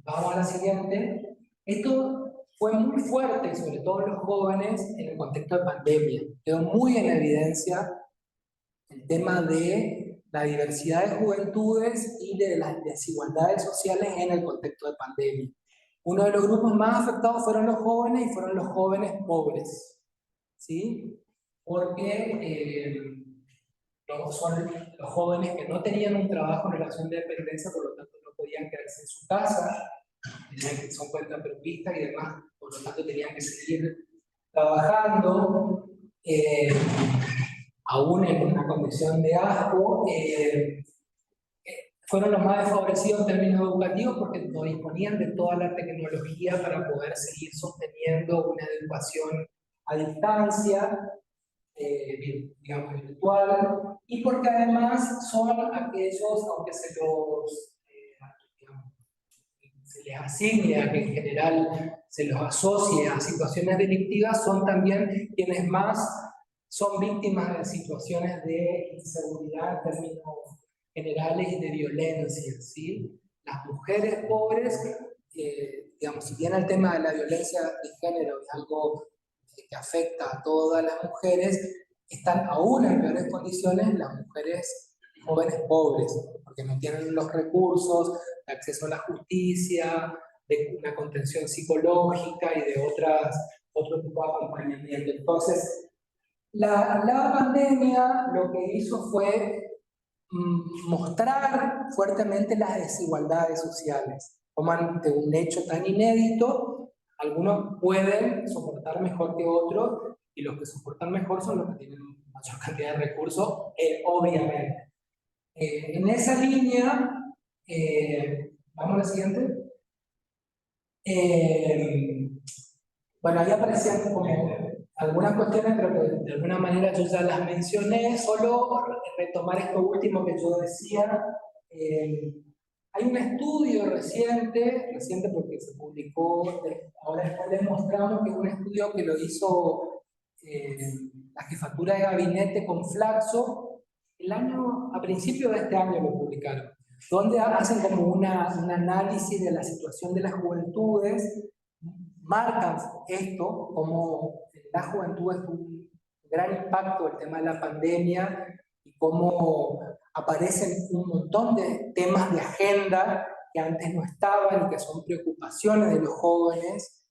vamos a la siguiente. Esto fue muy fuerte, sobre todo en los jóvenes, en el contexto de pandemia. Quedó muy en evidencia el tema de la diversidad de juventudes y de las desigualdades sociales en el contexto de pandemia. Uno de los grupos más afectados fueron los jóvenes y fueron los jóvenes pobres, ¿sí? Porque son los jóvenes que no tenían un trabajo en relación de dependencia, por lo tanto no podían quedarse en su casa, son cuentapropistas y demás, por lo tanto tenían que seguir trabajando, aún en una condición de asco. Fueron los más desfavorecidos en términos educativos porque no disponían de toda la tecnología para poder seguir sosteniendo una educación a distancia, digamos virtual, y porque además son aquellos, aunque se les asigne, a que en general se los asocie a situaciones delictivas, son también quienes más son víctimas de situaciones de inseguridad en términos generales y de violencia, ¿sí? Las mujeres pobres, digamos, si bien el tema de la violencia de género es algo que afecta a todas las mujeres, están aún en peores condiciones las mujeres jóvenes pobres, porque no tienen los recursos de acceso a la justicia, de una contención psicológica y de otro tipo de acompañamiento. Entonces, la pandemia lo que hizo fue mostrar fuertemente las desigualdades sociales. Como ante un hecho tan inédito, algunos pueden soportar mejor que otros, y los que soportan mejor son los que tienen mayor cantidad de recursos, obviamente. En esa línea, vamos a la siguiente. Bueno, ahí aparecían como algunas cuestiones, pero que de alguna manera yo ya las mencioné, solo retomar esto último que yo decía. Hay un estudio reciente porque se publicó, ahora después les mostramos que es un estudio que lo hizo la jefatura de gabinete con Flaxo, a principios de este año lo publicaron, donde hacen como un análisis de la situación de las juventudes, marcan esto como en la juventud es un gran impacto el tema de la pandemia y cómo aparecen un montón de temas de agenda que antes no estaban y que son preocupaciones de los jóvenes,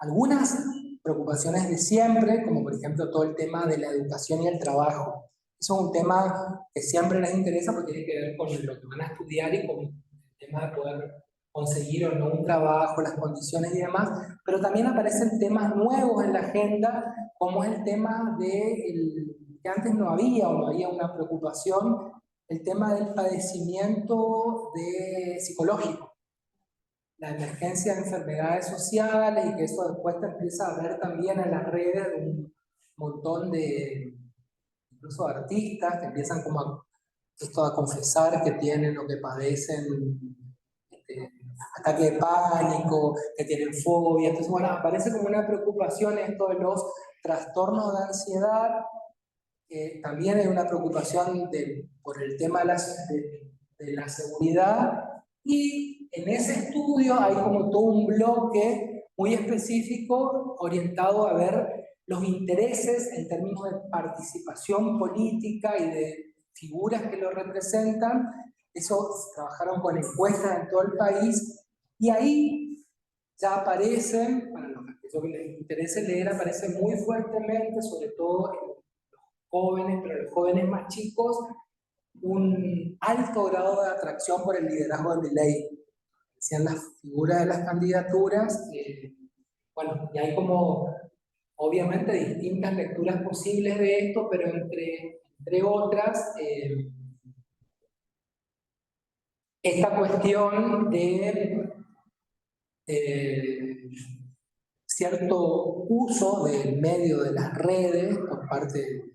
algunas preocupaciones de siempre, como por ejemplo todo el tema de la educación y el trabajo. Eso es un tema que siempre les interesa porque tiene que ver con lo que van a estudiar y con el tema de poder conseguir o no un trabajo, las condiciones y demás, pero también aparecen temas nuevos en la agenda, como es el tema que antes no había o no había una preocupación, el tema del padecimiento psicológico, la emergencia de enfermedades sociales, y que eso después te empieza a ver también en las redes de un montón de, incluso artistas, que empiezan como a confesar que tienen o que padecen ataque de pánico, que tienen fobia. Entonces, bueno, aparece como una preocupación esto de los trastornos de ansiedad. También hay una preocupación por el tema de la seguridad, y en ese estudio hay como todo un bloque muy específico orientado a ver los intereses en términos de participación política y de figuras que lo representan. Eso trabajaron con encuestas en todo el país, y ahí ya aparecen, para los que les interese leer, aparece muy fuertemente, sobre todo en jóvenes, pero los jóvenes más chicos, un alto grado de atracción por el liderazgo de Milei. Decían las figuras de las candidaturas, bueno, y hay como, obviamente, distintas lecturas posibles de esto, pero entre otras, esta cuestión de cierto uso del medio de las redes por parte del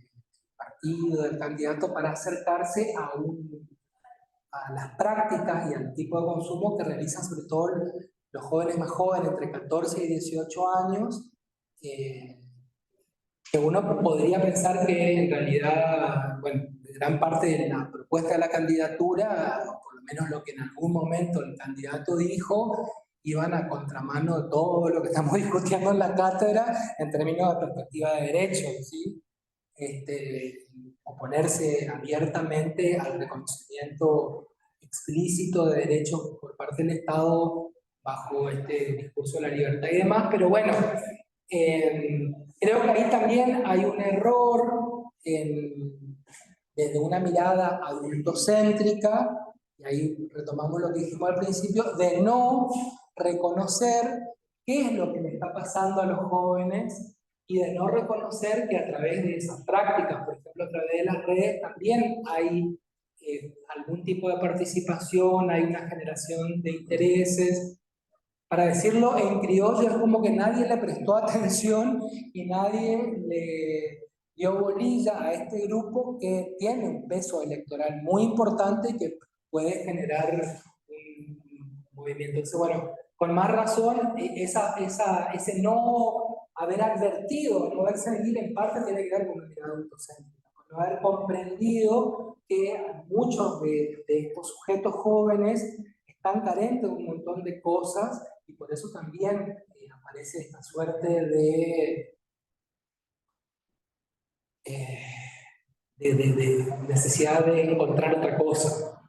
partido, del candidato, para acercarse a las prácticas y al tipo de consumo que realizan sobre todo los jóvenes más jóvenes, entre 14 y 18 años, que uno podría pensar que en realidad, bueno, gran parte de la propuesta de la candidatura, o por lo menos lo que en algún momento el candidato dijo, iban a contramano de todo lo que estamos discutiendo en la cátedra en términos de perspectiva de derechos, ¿sí? Oponerse abiertamente al reconocimiento explícito de derechos por parte del Estado bajo este discurso de la libertad y demás, pero bueno, creo que ahí también hay un error desde una mirada adultocéntrica, y ahí retomamos lo que dijimos al principio, de no reconocer qué es lo que le está pasando a los jóvenes, y de no reconocer que a través de esas prácticas, por ejemplo a través de las redes, también hay algún tipo de participación, hay una generación de intereses. Para decirlo en criollo, es como que nadie le prestó atención y nadie le dio bolilla a este grupo que tiene un peso electoral muy importante y que puede generar un movimiento. Entonces, bueno, con más razón, ese no haber advertido, no haberse venir en parte tiene que ver con una mirada autocéntrica, con no haber comprendido que muchos de estos sujetos jóvenes están carentes de un montón de cosas y por eso también aparece esta suerte de necesidad de encontrar otra cosa.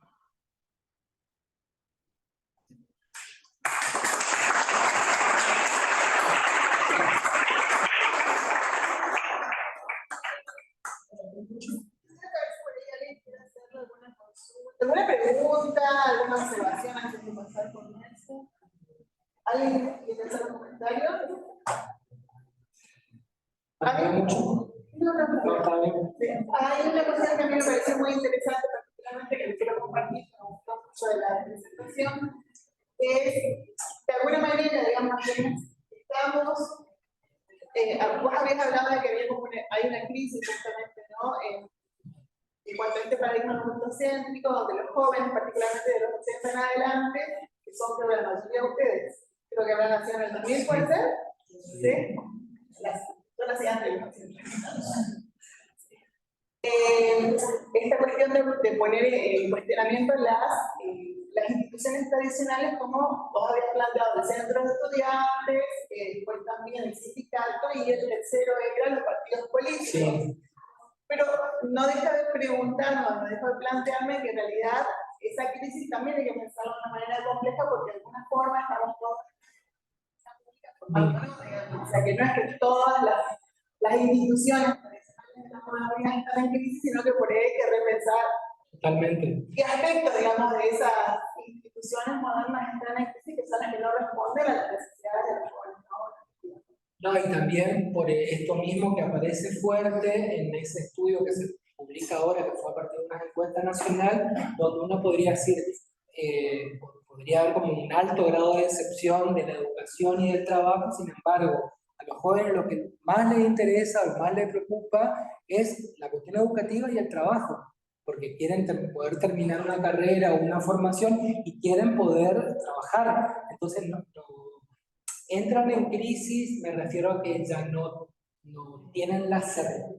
¿Alguna pregunta, alguna observación antes de pasar por eso? ¿Alguien quiere hacer un comentario? No, está bien. Hay una cosa que a mí me pareció muy interesante, particularmente que les quiero compartir, que me gustó mucho de la presentación, es, de alguna manera, digamos, estamos, vos habías hablado de que había como hay una crisis justamente, ¿no? En cuanto a este paradigma autocéntrico, donde los jóvenes, particularmente de los 80 en adelante, que son creo la mayoría de ustedes, creo que habrán nacido en el 2000, ¿puede ser? ¿Sí? Yo nací antes del 2000. Esta cuestión de poner en cuestionamiento las instituciones tradicionales, como vos habías planteado, el centro de estudiantes, después también el sindicato, y el tercero eran los partidos políticos. Sí. Pero no deja de preguntarnos, no deja de plantearme que en realidad esa crisis también hay que pensarla de una manera compleja porque de alguna forma estamos todos o sea que no es que todas las instituciones tradicionales están en crisis, sino que por ahí hay que repensar totalmente qué aspectos, digamos, de esas instituciones modernas están en crisis que son las que no responden a las necesidades de los jóvenes ahora. No, y también por esto mismo que aparece fuerte en ese estudio que se publica ahora, que fue a partir de una encuesta nacional, donde uno podría decir, podría haber como un alto grado de decepción de la educación y del trabajo, sin embargo, a los jóvenes lo que más les interesa, lo más les preocupa, es la cuestión educativa y el trabajo, porque quieren poder terminar una carrera o una formación y quieren poder trabajar. Entonces, entran en crisis, me refiero a que ya no tienen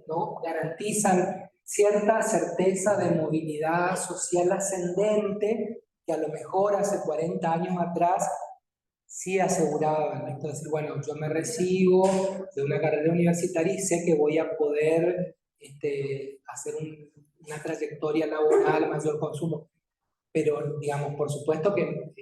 no garantizan cierta certeza de movilidad social ascendente que a lo mejor hace 40 años atrás sí aseguraban. Entonces, bueno, yo me recibo de una carrera universitaria y sé que voy a poder hacer una trayectoria laboral, mayor consumo. Pero, digamos, por supuesto que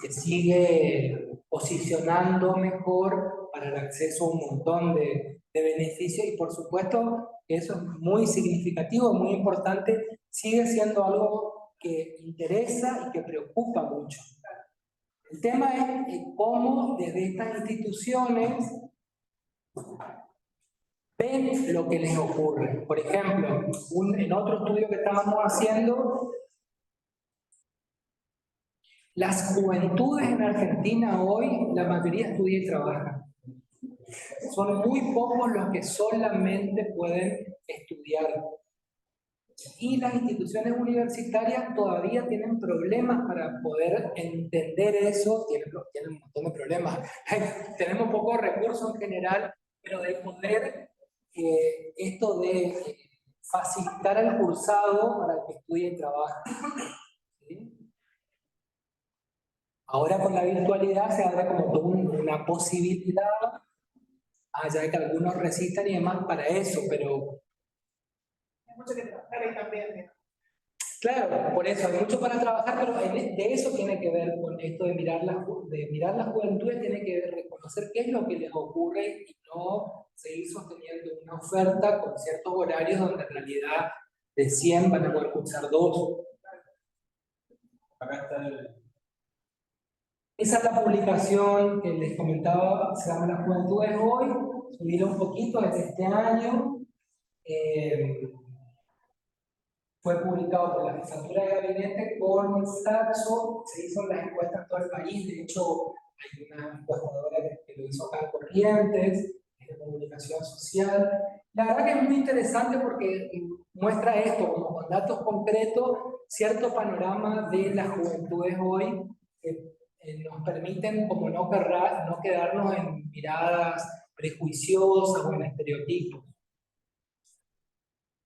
sigue posicionando mejor para el acceso a un montón de beneficios y por supuesto que eso es muy significativo, muy importante, sigue siendo algo que interesa y que preocupa mucho. El tema es cómo desde estas instituciones ven lo que les ocurre. Por ejemplo, en otro estudio que estábamos haciendo, las juventudes en Argentina hoy, la mayoría estudia y trabaja. Son muy pocos los que solamente pueden estudiar. Y las instituciones universitarias todavía tienen problemas para poder entender eso, tienen un montón de problemas. Tenemos pocos recursos en general, pero de poder esto de facilitar al cursado para que estudie y trabaje. ¿Sí? Ahora con la virtualidad se abre como toda una posibilidad, allá de que algunos resistan y demás para eso, pero... Hay mucho que trabajar ahí también. Claro, por eso, hay mucho para trabajar, pero de eso tiene que ver con esto de mirar las juventudes, tiene que ver reconocer qué es lo que les ocurre y no seguir sosteniendo una oferta con ciertos horarios donde en realidad de 100 van a poder cursar 2. Acá está Esa es la publicación que les comentaba, se llama Las Juventudes Hoy, subida un poquito desde este año. Fue publicado por la Jefatura de Gabinete con Saxo, se hizo las encuestas en todo el país, de hecho hay una encuestadora que lo hizo acá en Corrientes, es de comunicación social. La verdad que es muy interesante porque muestra esto, como con datos concretos, cierto panorama de las juventudes hoy, nos permiten como no quedarnos en miradas prejuiciosas o en estereotipos.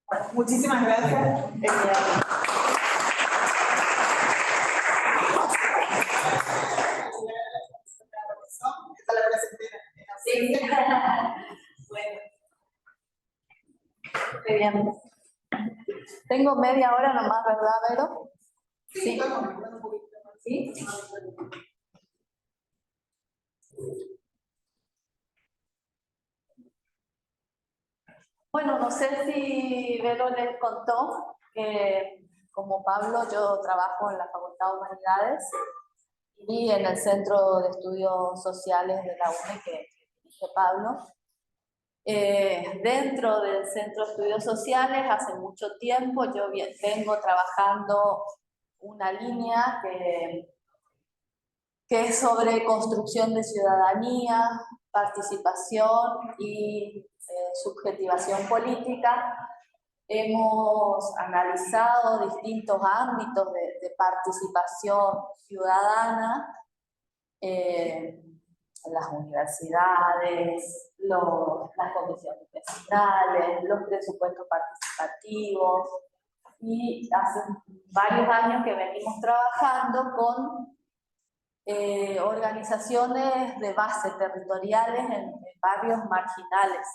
Bueno, muchísimas gracias. Esta la presenté. Sí. Bueno. Muy bien. Tengo media hora nomás, ¿verdad, Vero? Sí. ¿Sí? Bueno, no sé si Vero les contó que como Pablo yo trabajo en la Facultad de Humanidades y en el Centro de Estudios Sociales de la UNE que dirige Pablo. Dentro del Centro de Estudios Sociales, hace mucho tiempo yo vengo trabajando una línea que es sobre construcción de ciudadanía, participación y subjetivación política. Hemos analizado distintos ámbitos de participación ciudadana, las universidades, las comisiones vecinales, los presupuestos participativos, y hace varios años que venimos trabajando con organizaciones de base territoriales en barrios marginales,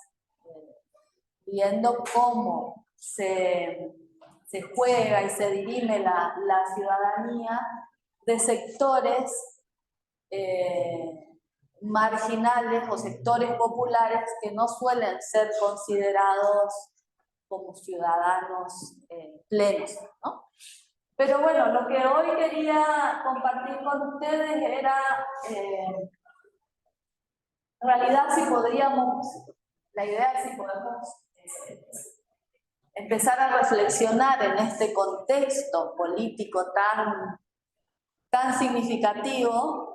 viendo cómo se juega y se dirime la ciudadanía de sectores marginales o sectores populares que no suelen ser considerados como ciudadanos plenos, ¿no? Pero bueno, lo que hoy quería compartir con ustedes era, en realidad, la idea es si podemos empezar a reflexionar en este contexto político tan significativo.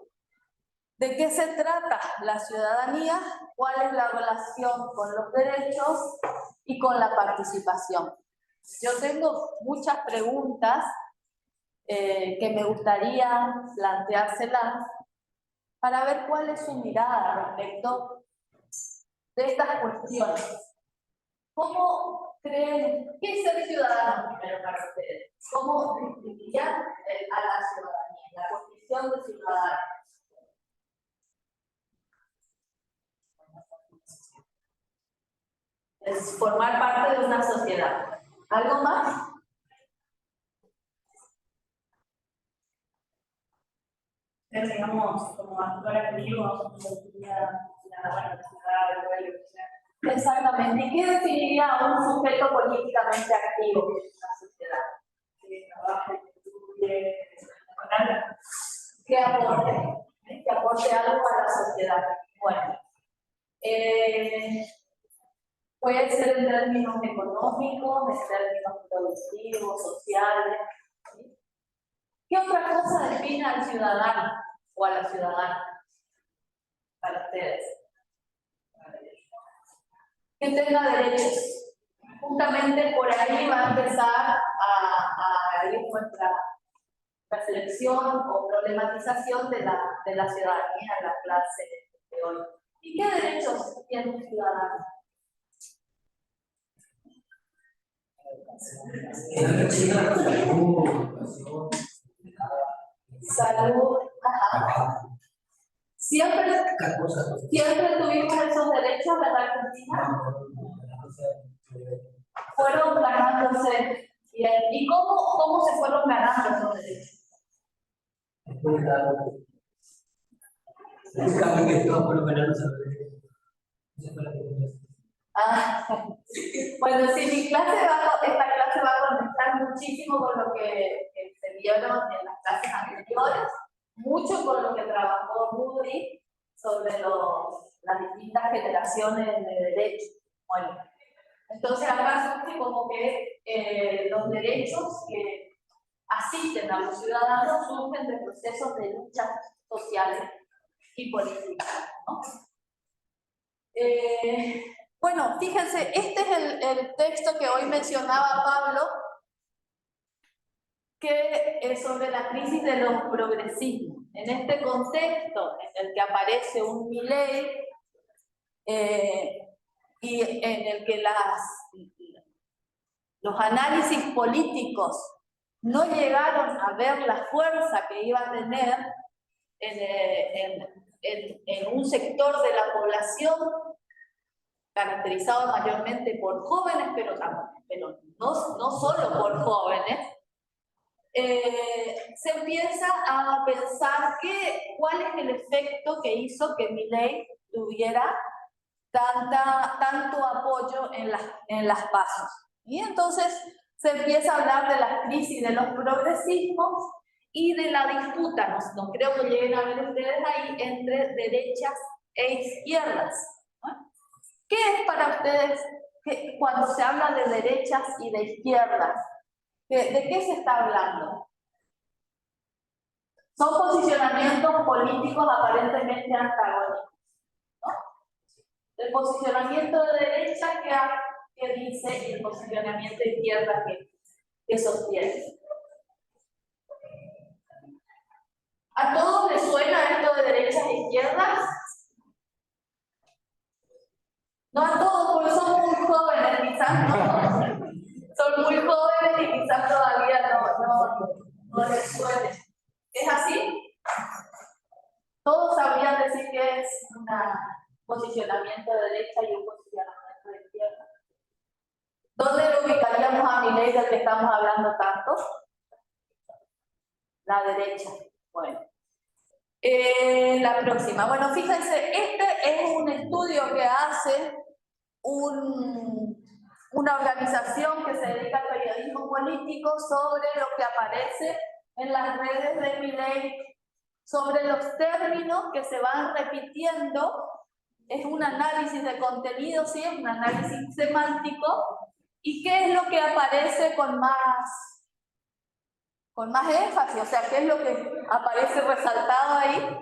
¿De qué se trata la ciudadanía? ¿Cuál es la relación con los derechos y con la participación? Yo tengo muchas preguntas que me gustaría planteárselas para ver cuál es su mirada respecto de estas cuestiones. ¿Cómo creen, qué es ser ciudadano primero para ustedes? ¿Cómo definirían a la ciudadanía, la condición de ciudadano? Es formar parte de una sociedad. ¿Algo más? Pero digamos, como actor activo, Exactamente. ¿Y qué definiría a un sujeto políticamente activo en una sociedad? Que aporte algo a la sociedad. Bueno, puede ser en términos económicos, en términos productivos, sociales. ¿Sí? ¿Qué otra cosa define al ciudadano o a la ciudadana para ustedes? Que tenga derechos. Justamente por ahí va a empezar a ir nuestra reflexión o problematización de la ciudadanía en la clase de hoy. ¿Y qué derechos tiene un ciudadano? Salud. Ajá. Siempre tuvimos esos derechos en la Argentina. Fueron ganándose. ¿Y cómo se fueron ganando esos derechos? Bueno, sí, esta clase va a conectar muchísimo con lo que se vieron en las clases anteriores, mucho con lo que trabajó Rudy sobre las distintas generaciones de derechos. Bueno, entonces acá surge como que los derechos que asisten a los ciudadanos surgen de procesos de luchas sociales y políticas, ¿no? Bueno, fíjense, este es el texto que hoy mencionaba Pablo, que es sobre la crisis de los progresismos. en este contexto en el que aparece un Milei y en el que los análisis políticos no llegaron a ver la fuerza que iba a tener en un sector de la población caracterizado mayormente por jóvenes, pero no solo por jóvenes, se empieza a pensar cuál es el efecto que hizo que Milei tuviera tanto apoyo en las PASO. Y entonces se empieza a hablar de las crisis de los progresismos y de la disputa, no creo que lleguen a ver ustedes ahí, entre derechas e izquierdas, ¿no? ¿Qué es para ustedes cuando se habla de derechas y de izquierdas? ¿De qué se está hablando? Son posicionamientos políticos aparentemente antagónicos, ¿no? El posicionamiento de derecha que dice y el posicionamiento de izquierda que sostiene. ¿A todos les suena esto de derechas e izquierdas? No a todos, porque son muy jóvenes, quizás no. Son muy jóvenes y quizás todavía no les suene. ¿Es así? Todos sabrían decir que es un posicionamiento de derecha y un posicionamiento de izquierda. ¿Dónde lo ubicaríamos a Milei del que estamos hablando tanto? La derecha. Bueno. La próxima. Bueno, fíjense, este es un estudio que hace una organización que se dedica al periodismo político sobre lo que aparece en las redes de Milei, sobre los términos que se van repitiendo. Es un análisis de contenido, ¿sí? Un análisis semántico. ¿Y qué es lo que aparece con más énfasis? O sea, ¿qué es lo que aparece resaltado ahí?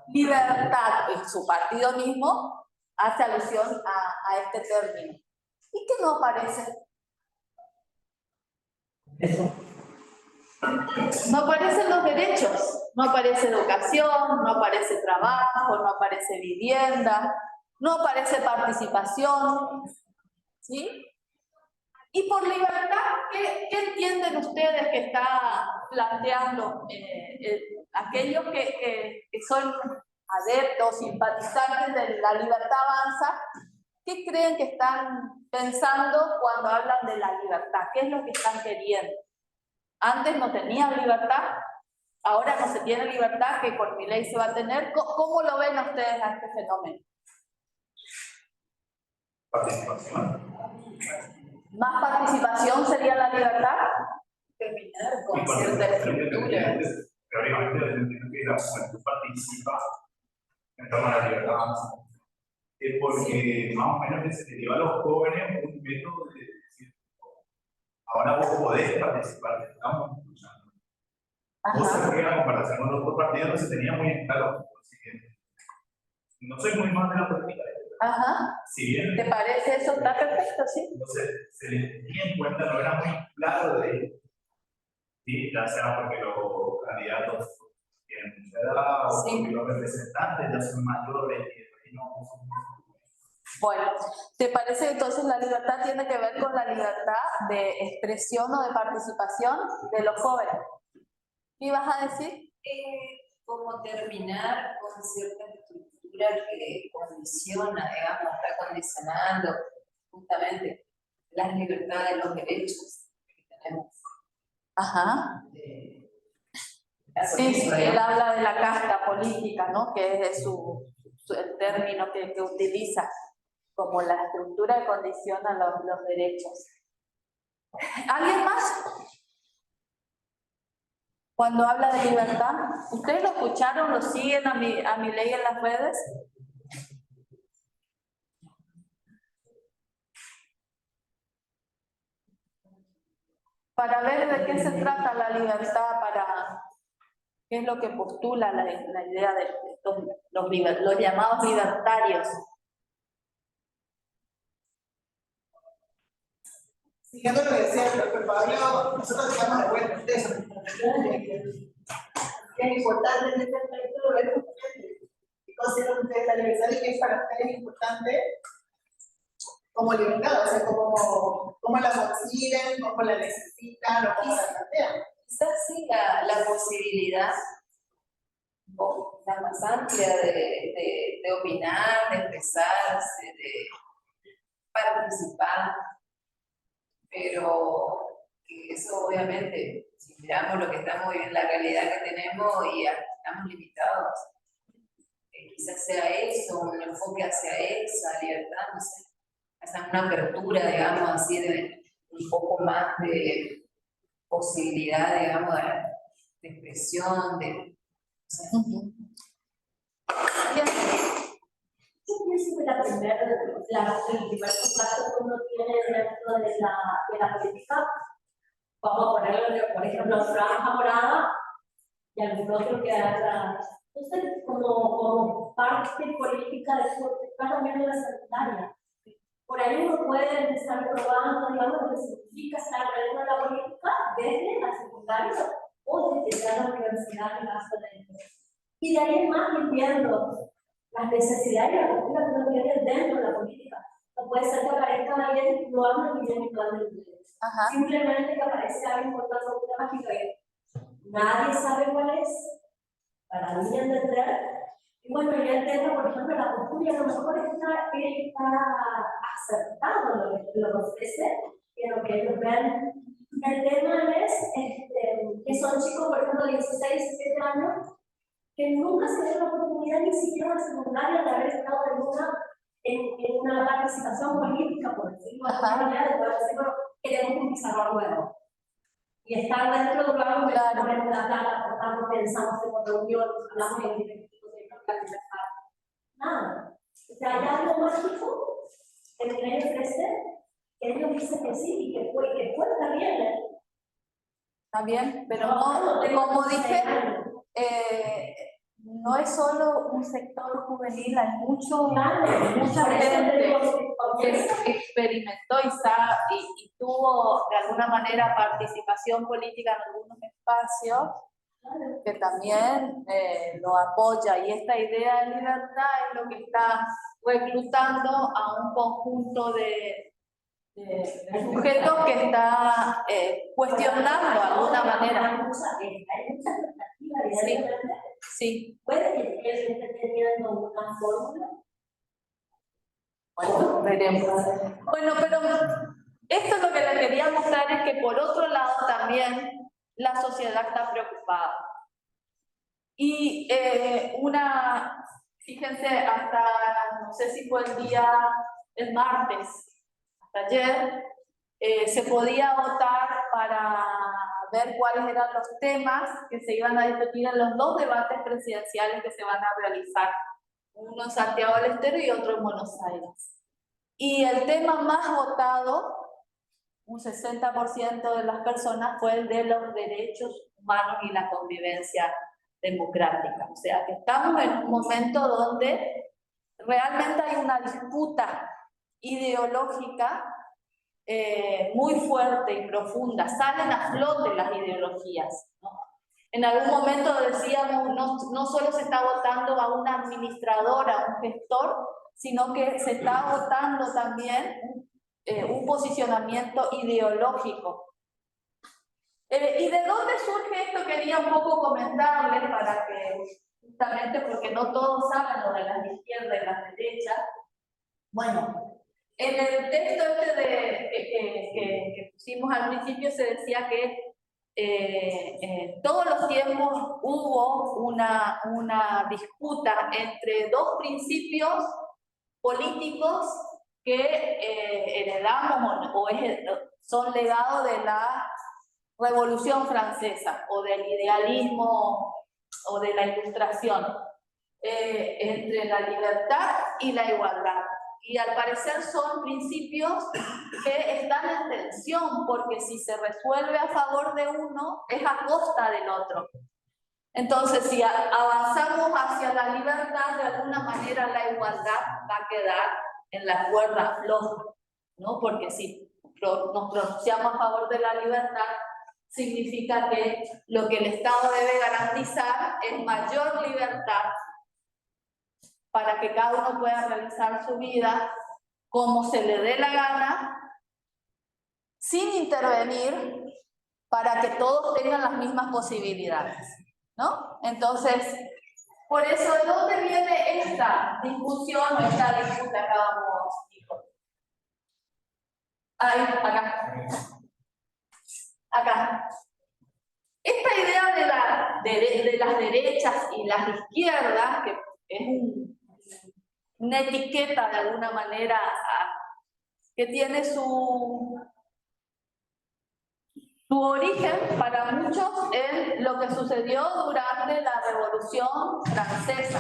Libertad. Y su partido mismo hace alusión a este término. ¿Y qué no aparece? Eso. No aparecen los derechos, no aparece educación, no aparece trabajo, no aparece vivienda, no aparece participación, ¿sí? Y por libertad, ¿qué entienden ustedes que está planteando aquellos que son adeptos, simpatizantes de la libertad avanza? ¿Qué creen que están pensando cuando hablan de la libertad? ¿Qué es lo que están queriendo? Antes no tenían libertad, ahora no se tiene libertad, que por Milei se va a tener. ¿Cómo lo ven ustedes a este fenómeno? Participación. ¿Más participación sería la libertad? Terminar con cierta estructura. Teóricamente, entiendo que la juventud participa en torno a la libertad. Porque más o menos que se le dio a los jóvenes un método de decir, ahora vos podés participar, te estamos escuchando. Cosa que la comparación con los otros partidos no se tenía muy en claro. No soy muy mal de la política. Ajá. Si bien, ¿Te parece eso? Está perfecto, sí. entonces se les tenía en cuenta, no era muy claro de ello. Sí, ya sea porque los candidatos tienen mucha edad o Sí. porque los representantes ya son mayores y no son. Bueno, ¿te parece que entonces la libertad tiene que ver con la libertad de expresión o de participación de los jóvenes? ¿Qué ibas a decir? Como terminar con cierta estructura que condiciona, digamos, está condicionando justamente las libertades, los derechos que tenemos. Ajá. Sí, Sí, él habla de la casta política, ¿no? Que es el término que utiliza como la estructura que condiciona los derechos. ¿Alguien más? Cuando habla de libertad, ¿ustedes lo escucharon? ¿Lo siguen a Milei en las redes? Para ver de qué se trata la libertad, qué es lo que postula la idea de los llamados libertarios. Siguiendo lo que decía el doctor Pablo, nosotros estamos de vuelta de eso. que es importante en este aspecto es justamente que consideran ustedes la libertad y que es para ustedes importante como libertad, o sea, cómo la conciben, cómo la necesitan o cómo la plantean. Quizás sí la posibilidad la más amplia de opinar, de expresarse, de participar, pero que eso obviamente, si miramos lo que estamos viviendo, la realidad que tenemos y estamos limitados, quizás sea eso, un enfoque hacia esa libertad, no sé, hacia una apertura, digamos así, de un poco más de posibilidad, digamos, de expresión, de... O sea, Yo pienso que el primer contacto que uno tiene dentro de la política, vamos a ponerlo, por ejemplo, franja morada y algún otro que haga. Entonces, como parte política de su también de la secundaria. Por ahí uno puede empezar probando, digamos, lo que significa estar dentro de la política desde la secundaria o desde la universidad en caso de. Y de ahí más viendo las necesidades y la cultura que uno tiene dentro de la política. No puede ser que aparezca alguien que lo habla muy bien y lo habla muy bien. Simplemente que aparece alguien por toda una mágica que nadie sabe cuál es, para mí entender. Y bueno, yo entiendo, por ejemplo, la cultura a lo mejor está acertado en lo que ofrece y en lo que ellos ven. El tema es que son chicos, por ejemplo, de 16, 17 años, que nunca se dio la oportunidad ni siquiera en la secundaria de haber estado en una participación política, por decirlo de alguna manera, de poder decir, bueno, queremos un pizarrón nuevo. Y estar dentro de un lado que ponemos la plata, por tanto pensamos en reuniones, hablamos de directivos, de libertad. Nada. O sea, hay algo mágico que ellos ofrecen, que ellos dicen que sí y que puede estar bien. Está bien, pero no, como dije, no es solo un sector juvenil, hay mucha gente que experimentó y tuvo de alguna manera participación política en algunos espacios que también lo apoya, y esta idea de libertad es lo que está reclutando a un conjunto de sujetos que está cuestionando de alguna manera. Hay mucha expectativa, Sí, sí. ¿Puede que esté teniendo una fórmula? Bueno, veremos. Bueno, pero esto es lo que les quería mostrar, es que por otro lado también la sociedad está preocupada. Y fíjense, hasta, no sé si fue el martes, hasta ayer, se podía votar para ver cuáles eran los temas que se iban a discutir en los dos debates presidenciales que se van a realizar, uno en Santiago del Estero y otro en Buenos Aires. Y el tema más votado, un 60% de las personas, fue el de los derechos humanos y la convivencia democrática. O sea, que estamos en un momento donde realmente hay una disputa ideológica muy fuerte y profunda. Salen a flote las ideologías, ¿no? En algún momento decíamos, no solo se está votando a una administradora, a un gestor, sino que se está votando también un posicionamiento ideológico. ¿Y de dónde surge esto? Quería un poco comentarles para que, justamente porque no todos saben lo de las izquierdas y las derechas. Bueno, en el texto que pusimos al principio se decía que todos los tiempos hubo una disputa entre dos principios políticos que heredamos o son legados de la Revolución Francesa o del idealismo o de la Ilustración, entre la libertad y la igualdad. Y al parecer son principios que están en tensión, porque si se resuelve a favor de uno, es a costa del otro. Entonces, si avanzamos hacia la libertad, de alguna manera la igualdad va a quedar en la cuerda floja, ¿no? Porque si nos pronunciamos a favor de la libertad, significa que lo que el Estado debe garantizar es mayor libertad para que cada uno pueda realizar su vida como se le dé la gana, sin intervenir, para que todos tengan las mismas posibilidades, ¿no? Entonces, por eso, ¿de dónde viene esta discusión o esta disputa que acabamos de decir? Ahí, acá. Acá. Esta idea de las derechas y las izquierdas, que es una etiqueta de alguna manera que tiene su origen para muchos en lo que sucedió durante la Revolución Francesa.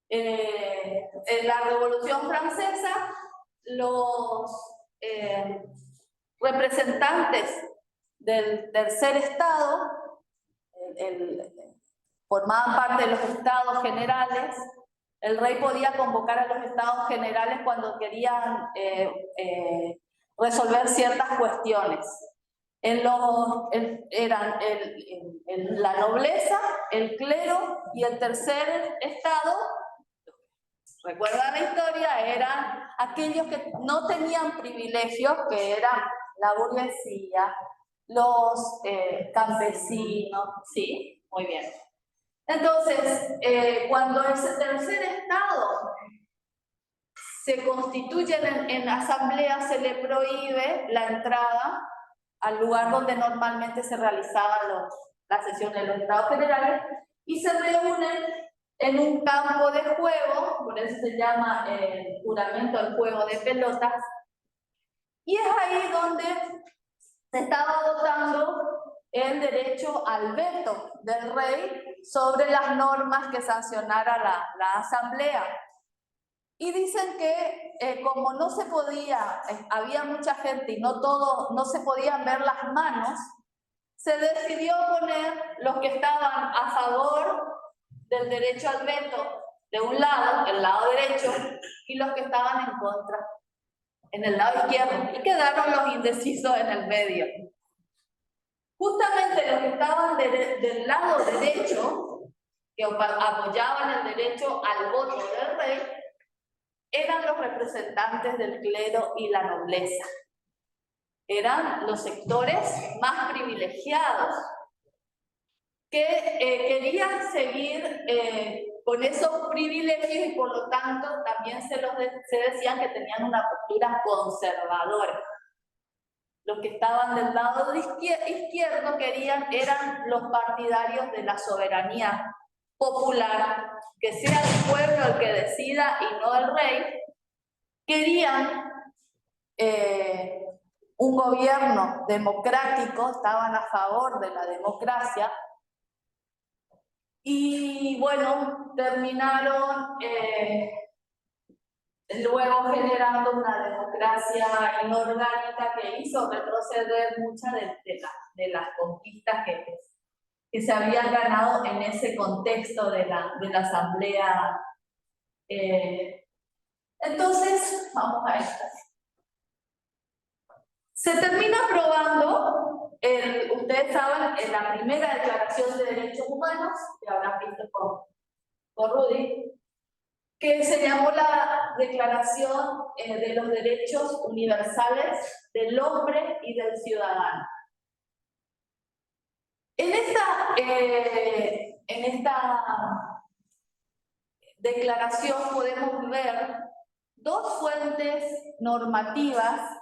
En la Revolución Francesa, los representantes del tercer estado formaban parte de los estados generales. El rey podía convocar a los estados generales cuando querían resolver ciertas cuestiones. Eran la nobleza, el clero y el tercer estado, recuerdan la historia, eran aquellos que no tenían privilegios, que eran la burguesía, los campesinos, ¿sí? Muy bien. Entonces, cuando ese tercer estado se constituye en asamblea, se le prohíbe la entrada al lugar donde normalmente se realizaban las sesiones de los estados generales y se reúnen en un campo de juego, por eso se llama el juramento del juego de pelotas, y es ahí donde se estaba votando el derecho al veto del rey sobre las normas que sancionara la asamblea. Y dicen que como no se podía, había mucha gente y no se podían ver las manos, se decidió poner los que estaban a favor del derecho al veto de un lado, el lado derecho, y los que estaban en contra, en el lado izquierdo, y quedaron los indecisos en el medio. Justamente los que estaban del lado derecho, que apoyaban el derecho al voto del rey, eran los representantes del clero y la nobleza. Eran los sectores más privilegiados que querían seguir con esos privilegios y por lo tanto también se decían que tenían una postura conservadora. Los que estaban del lado izquierdo eran los partidarios de la soberanía popular, que sea el pueblo el que decida y no el rey. Querían un gobierno democrático, estaban a favor de la democracia, y bueno, terminaron luego generando una democracia inorgánica que hizo retroceder muchas de las conquistas que se habían ganado en ese contexto de la asamblea. Entonces, vamos a esto. Se termina aprobando, ustedes saben, en la primera Declaración de Derechos Humanos, que habrán visto con Rudy, que se llamó la Declaración de los Derechos Universales del Hombre y del Ciudadano. En esta declaración podemos ver dos fuentes normativas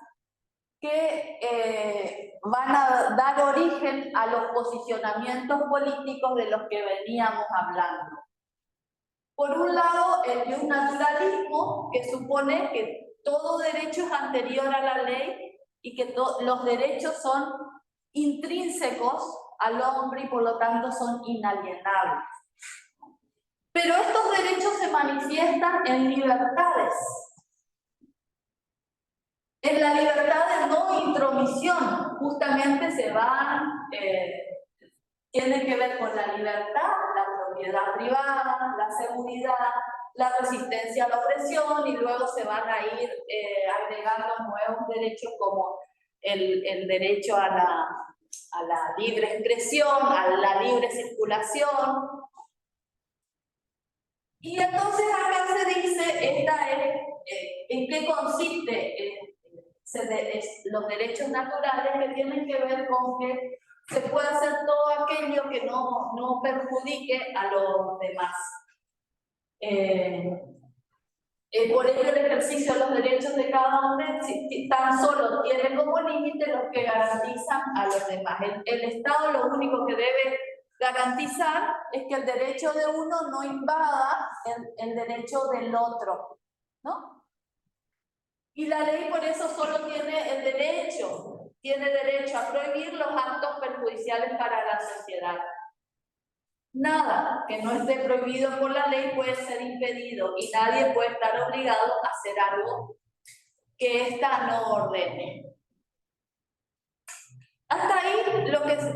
que van a dar origen a los posicionamientos políticos de los que veníamos hablando. Por un lado, el naturalismo, que supone que todo derecho es anterior a la ley y que los derechos son intrínsecos al hombre y por lo tanto son inalienables. Pero estos derechos se manifiestan en libertades. En la libertad de no intromisión, justamente tiene que ver con la libertad, la propiedad privada, la seguridad, la resistencia a la opresión, y luego se van a ir agregando nuevos derechos como el derecho a a la libre expresión, a la libre circulación. Y entonces acá se dice, en qué consiste los derechos naturales, que tienen que ver con que se puede hacer todo aquello que no perjudique a los demás. Por ello el ejercicio de los derechos de cada hombre tan solo tiene como límite los que garantizan a los demás. El Estado lo único que debe garantizar es que el derecho de uno no invada el derecho del otro, ¿no? Y la ley por eso solo tiene derecho a prohibir los actos perjudiciales para la sociedad. Nada que no esté prohibido por la ley puede ser impedido y nadie puede estar obligado a hacer algo que ésta no ordene. Hasta ahí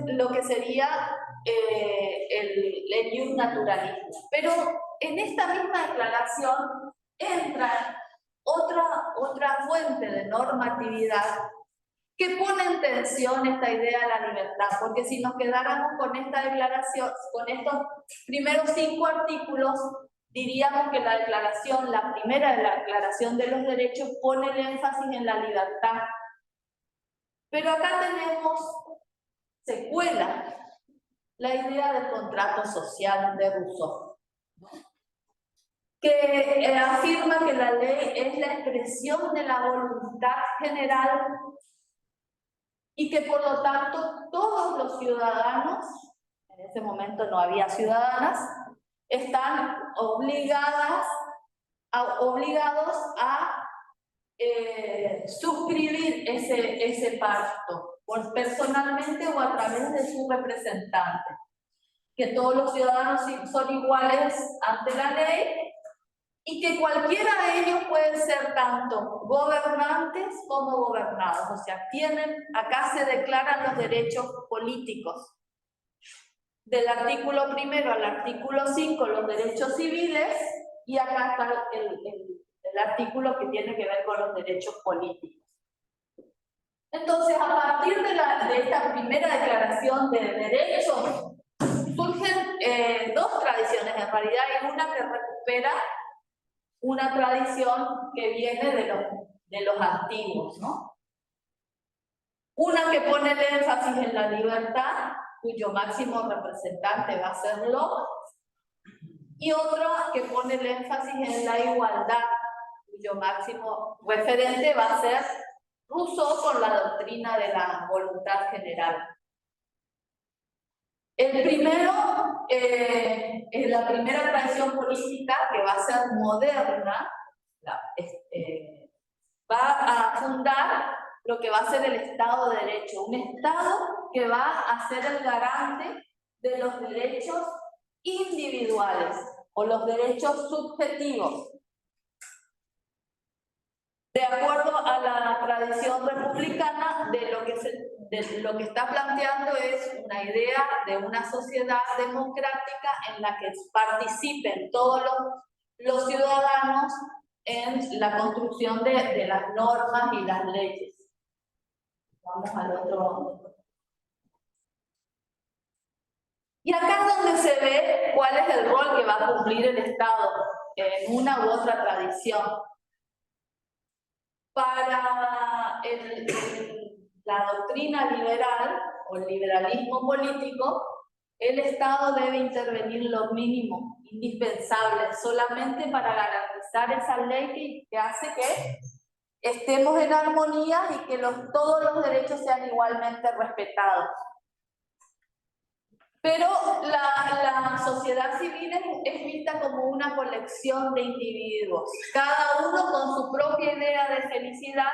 lo que sería el ius naturalismo. Pero en esta misma declaración entra otra fuente de normatividad que pone en tensión esta idea de la libertad, porque si nos quedáramos con esta declaración, con estos primeros 5 artículos, diríamos que la primera de la Declaración de los Derechos pone el énfasis en la libertad. Pero acá se cuela la idea del contrato social de Rousseau, que afirma que la ley es la expresión de la voluntad general y que por lo tanto todos los ciudadanos, en ese momento no había ciudadanas, están obligados a suscribir ese pacto, personalmente o a través de su representante. Que todos los ciudadanos son iguales ante la ley y que cualquiera de ellos puede ser tanto gobernantes como gobernados. O sea, acá se declaran los derechos políticos. Del artículo 1 al artículo 5, los derechos civiles, y acá está el artículo que tiene que ver con los derechos políticos. Entonces, a partir de esta primera declaración de derechos, surgen 2 tradiciones, en realidad hay una que recupera una tradición que viene de los antiguos, ¿no? Una que pone el énfasis en la libertad, cuyo máximo representante va a ser Locke, y otra que pone el énfasis en la igualdad, cuyo máximo referente va a ser Rousseau con la doctrina de la voluntad general. El primero, la primera tradición política, que va a ser moderna, va a fundar lo que va a ser el Estado de Derecho, un Estado que va a ser el garante de los derechos individuales o los derechos subjetivos. De acuerdo a la tradición republicana, lo que está planteando es una idea de una sociedad democrática en la que participen todos los ciudadanos en la construcción de las normas y las leyes. Vamos al otro. Y acá es donde se ve cuál es el rol que va a cumplir el Estado en una u otra tradición. Para la doctrina liberal o el liberalismo político, el Estado debe intervenir lo mínimo, indispensable, solamente para garantizar esa ley que hace que estemos en armonía y que todos los derechos sean igualmente respetados. Pero la sociedad civil es vista como una colección de individuos, cada uno con su propia idea de felicidad,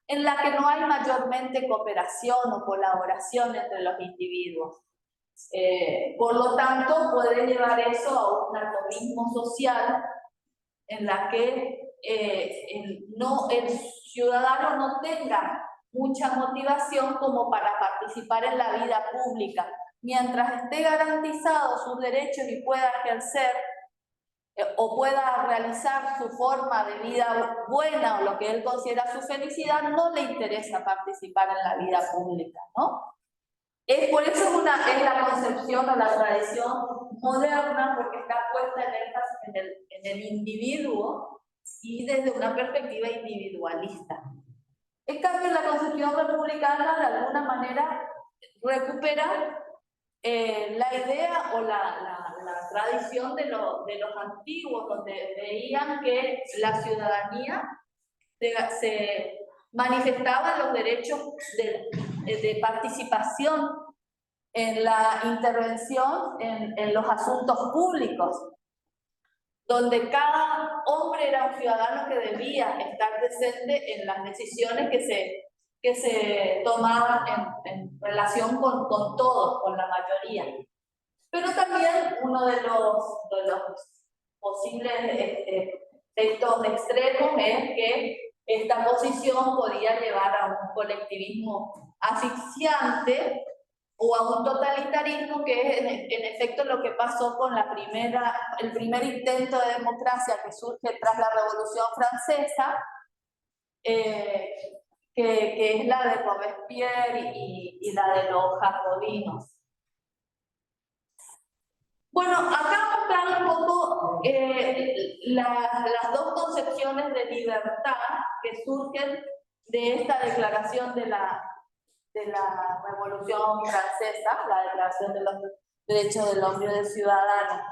en la que no hay mayormente cooperación o colaboración entre los individuos. Por lo tanto, puede llevar eso a un atomismo social en la que el ciudadano no tenga mucha motivación como para participar en la vida pública. Mientras esté garantizado sus derechos y pueda ejercer o pueda realizar su forma de vida buena o lo que él considera su felicidad, no le interesa participar en la vida pública, ¿no? Por eso es la concepción o la tradición moderna, porque está puesta en énfasis en el individuo y desde una perspectiva individualista. En cambio, la concepción republicana de alguna manera recupera la idea o la tradición de los antiguos, donde veían que la ciudadanía se manifestaba los derechos de participación en la intervención en los asuntos públicos, donde cada hombre era un ciudadano que debía estar presente en las decisiones que se tomaban en relación con todos, con la mayoría. Pero también uno de los posibles efectos extremos es que esta posición podía llevar a un colectivismo asfixiante o a un totalitarismo, que es en efecto lo que pasó con el primer intento de democracia que surge tras la Revolución Francesa, que es la de Robespierre y la de los jacobinos. Bueno, acá mostrar un poco las dos concepciones de libertad que surgen de esta declaración de la Revolución Francesa, la Declaración de los Derechos del Hombre y del Ciudadano.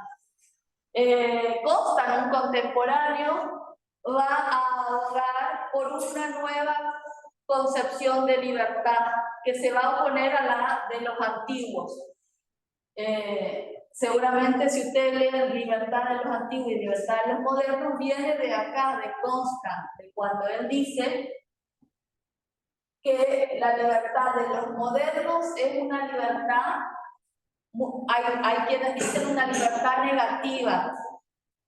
Constant, un contemporáneo, va a abogar por una nueva concepción de libertad que se va a oponer a la de los antiguos. Seguramente si ustedes leen Libertad de los Antiguos y Libertad de los Modernos, viene de acá, de Constant, de cuando él dice que la libertad de los modernos es una libertad, hay quienes dicen una libertad negativa,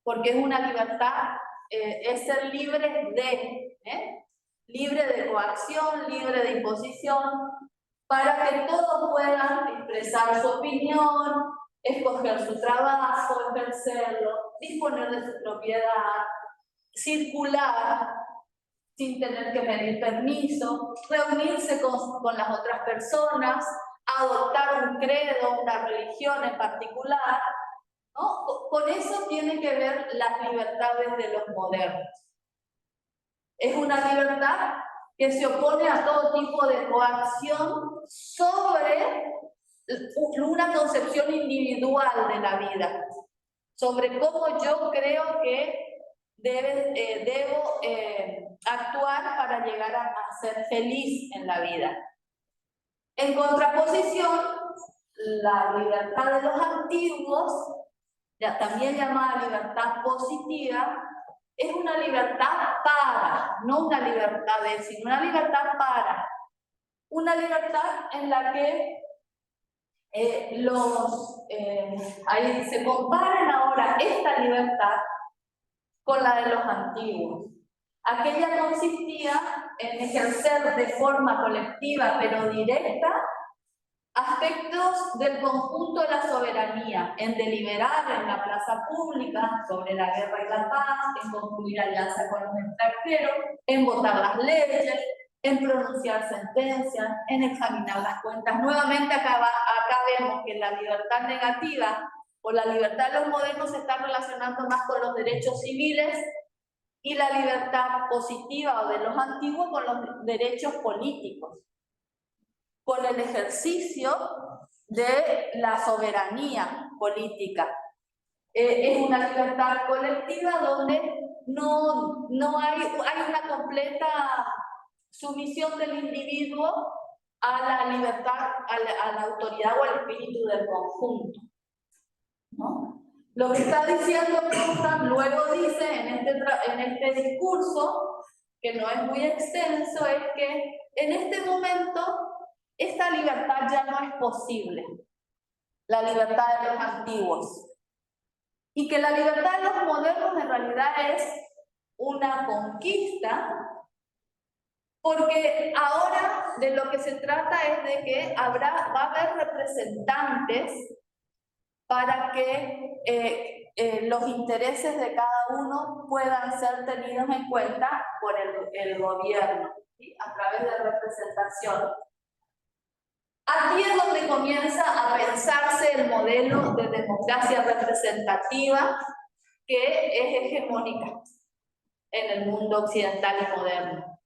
porque es una libertad, es ser libre de coacción, libre de imposición, para que todos puedan expresar su opinión, escoger su trabajo, ejercerlo, disponer de su propiedad, circular sin tener que pedir permiso, reunirse con las otras personas, adoptar un credo, una religión en particular, ¿no? Con eso tiene que ver las libertades de los modernos. Es una libertad que se opone a todo tipo de coacción sobre una concepción individual de la vida, sobre cómo yo creo que debo actuar para llegar a ser feliz en la vida. En contraposición, la libertad de los antiguos, también llamada libertad positiva, es una libertad para, no una libertad de, sino una libertad para. Una libertad en la que ahí se comparan ahora esta libertad con la de los antiguos. Aquella consistía en ejercer de forma colectiva pero directa aspectos del conjunto de la soberanía, en deliberar en la plaza pública sobre la guerra y la paz, en concluir alianzas con los extranjeros, en votar las leyes, en pronunciar sentencias, en examinar las cuentas. Nuevamente acá vemos que la libertad negativa o la libertad de los modernos se está relacionando más con los derechos civiles y la libertad positiva o de los antiguos con los derechos políticos, con el ejercicio de la soberanía política. Es una libertad colectiva donde no hay una completa sumisión del individuo a la libertad, a la autoridad o al espíritu del conjunto, ¿no? Lo que está diciendo Constant, luego dice en este discurso, que no es muy extenso, es que en este momento esta libertad ya no es posible, la libertad de los antiguos, y que la libertad de los modernos en realidad es una conquista, porque ahora de lo que se trata es de que va a haber representantes para que los intereses de cada uno puedan ser tenidos en cuenta por el gobierno, ¿sí? A través de representación. Aquí es donde comienza a pensarse el modelo de democracia representativa que es hegemónica en el mundo occidental y moderno.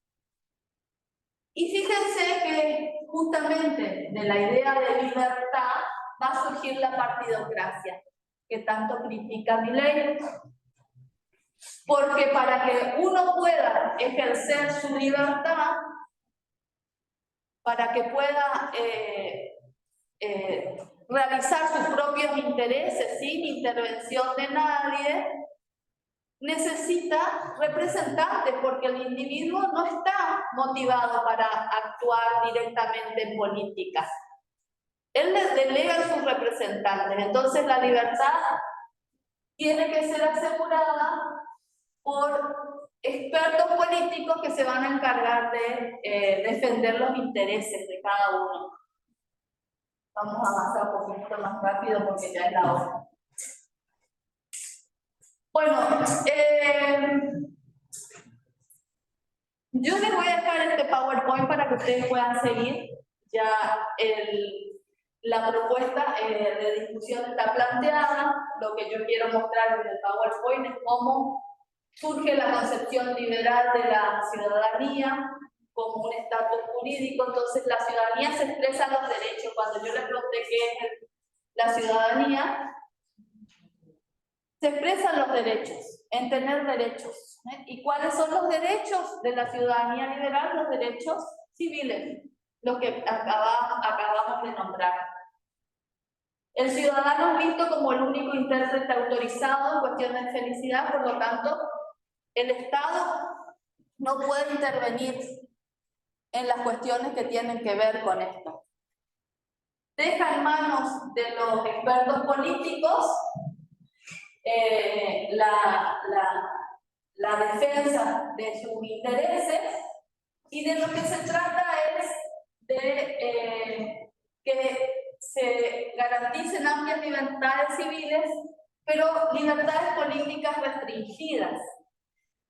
Y fíjense que justamente de la idea de libertad va a surgir la partidocracia, que tanto critica Milei, porque para que uno pueda ejercer su libertad, para que pueda realizar sus propios intereses sin intervención de nadie, necesita representantes, porque el individuo no está motivado para actuar directamente en política. Él les delega a sus representantes, entonces la libertad tiene que ser asegurada por expertos políticos que se van a encargar de defender los intereses de cada uno. Vamos a avanzar un poquito más rápido porque ya es la hora. Bueno, yo les voy a dejar este PowerPoint para que ustedes puedan seguir. Ya la propuesta de discusión está planteada. Lo que yo quiero mostrar en el PowerPoint es cómo surge la concepción liberal de la ciudadanía como un estatus jurídico. Entonces, la ciudadanía se expresa en los derechos. Cuando yo les pregunté qué es la ciudadanía, se expresan los derechos, en tener derechos. ¿Y cuáles son los derechos de la ciudadanía liberal? Los derechos civiles, los que acabamos de nombrar. El ciudadano es visto como el único intérprete autorizado en cuestiones de felicidad, por lo tanto, el Estado no puede intervenir en las cuestiones que tienen que ver con esto. Deja en manos de los expertos políticos la defensa de sus intereses, y de lo que se trata es de que se garanticen amplias libertades civiles, pero libertades políticas restringidas,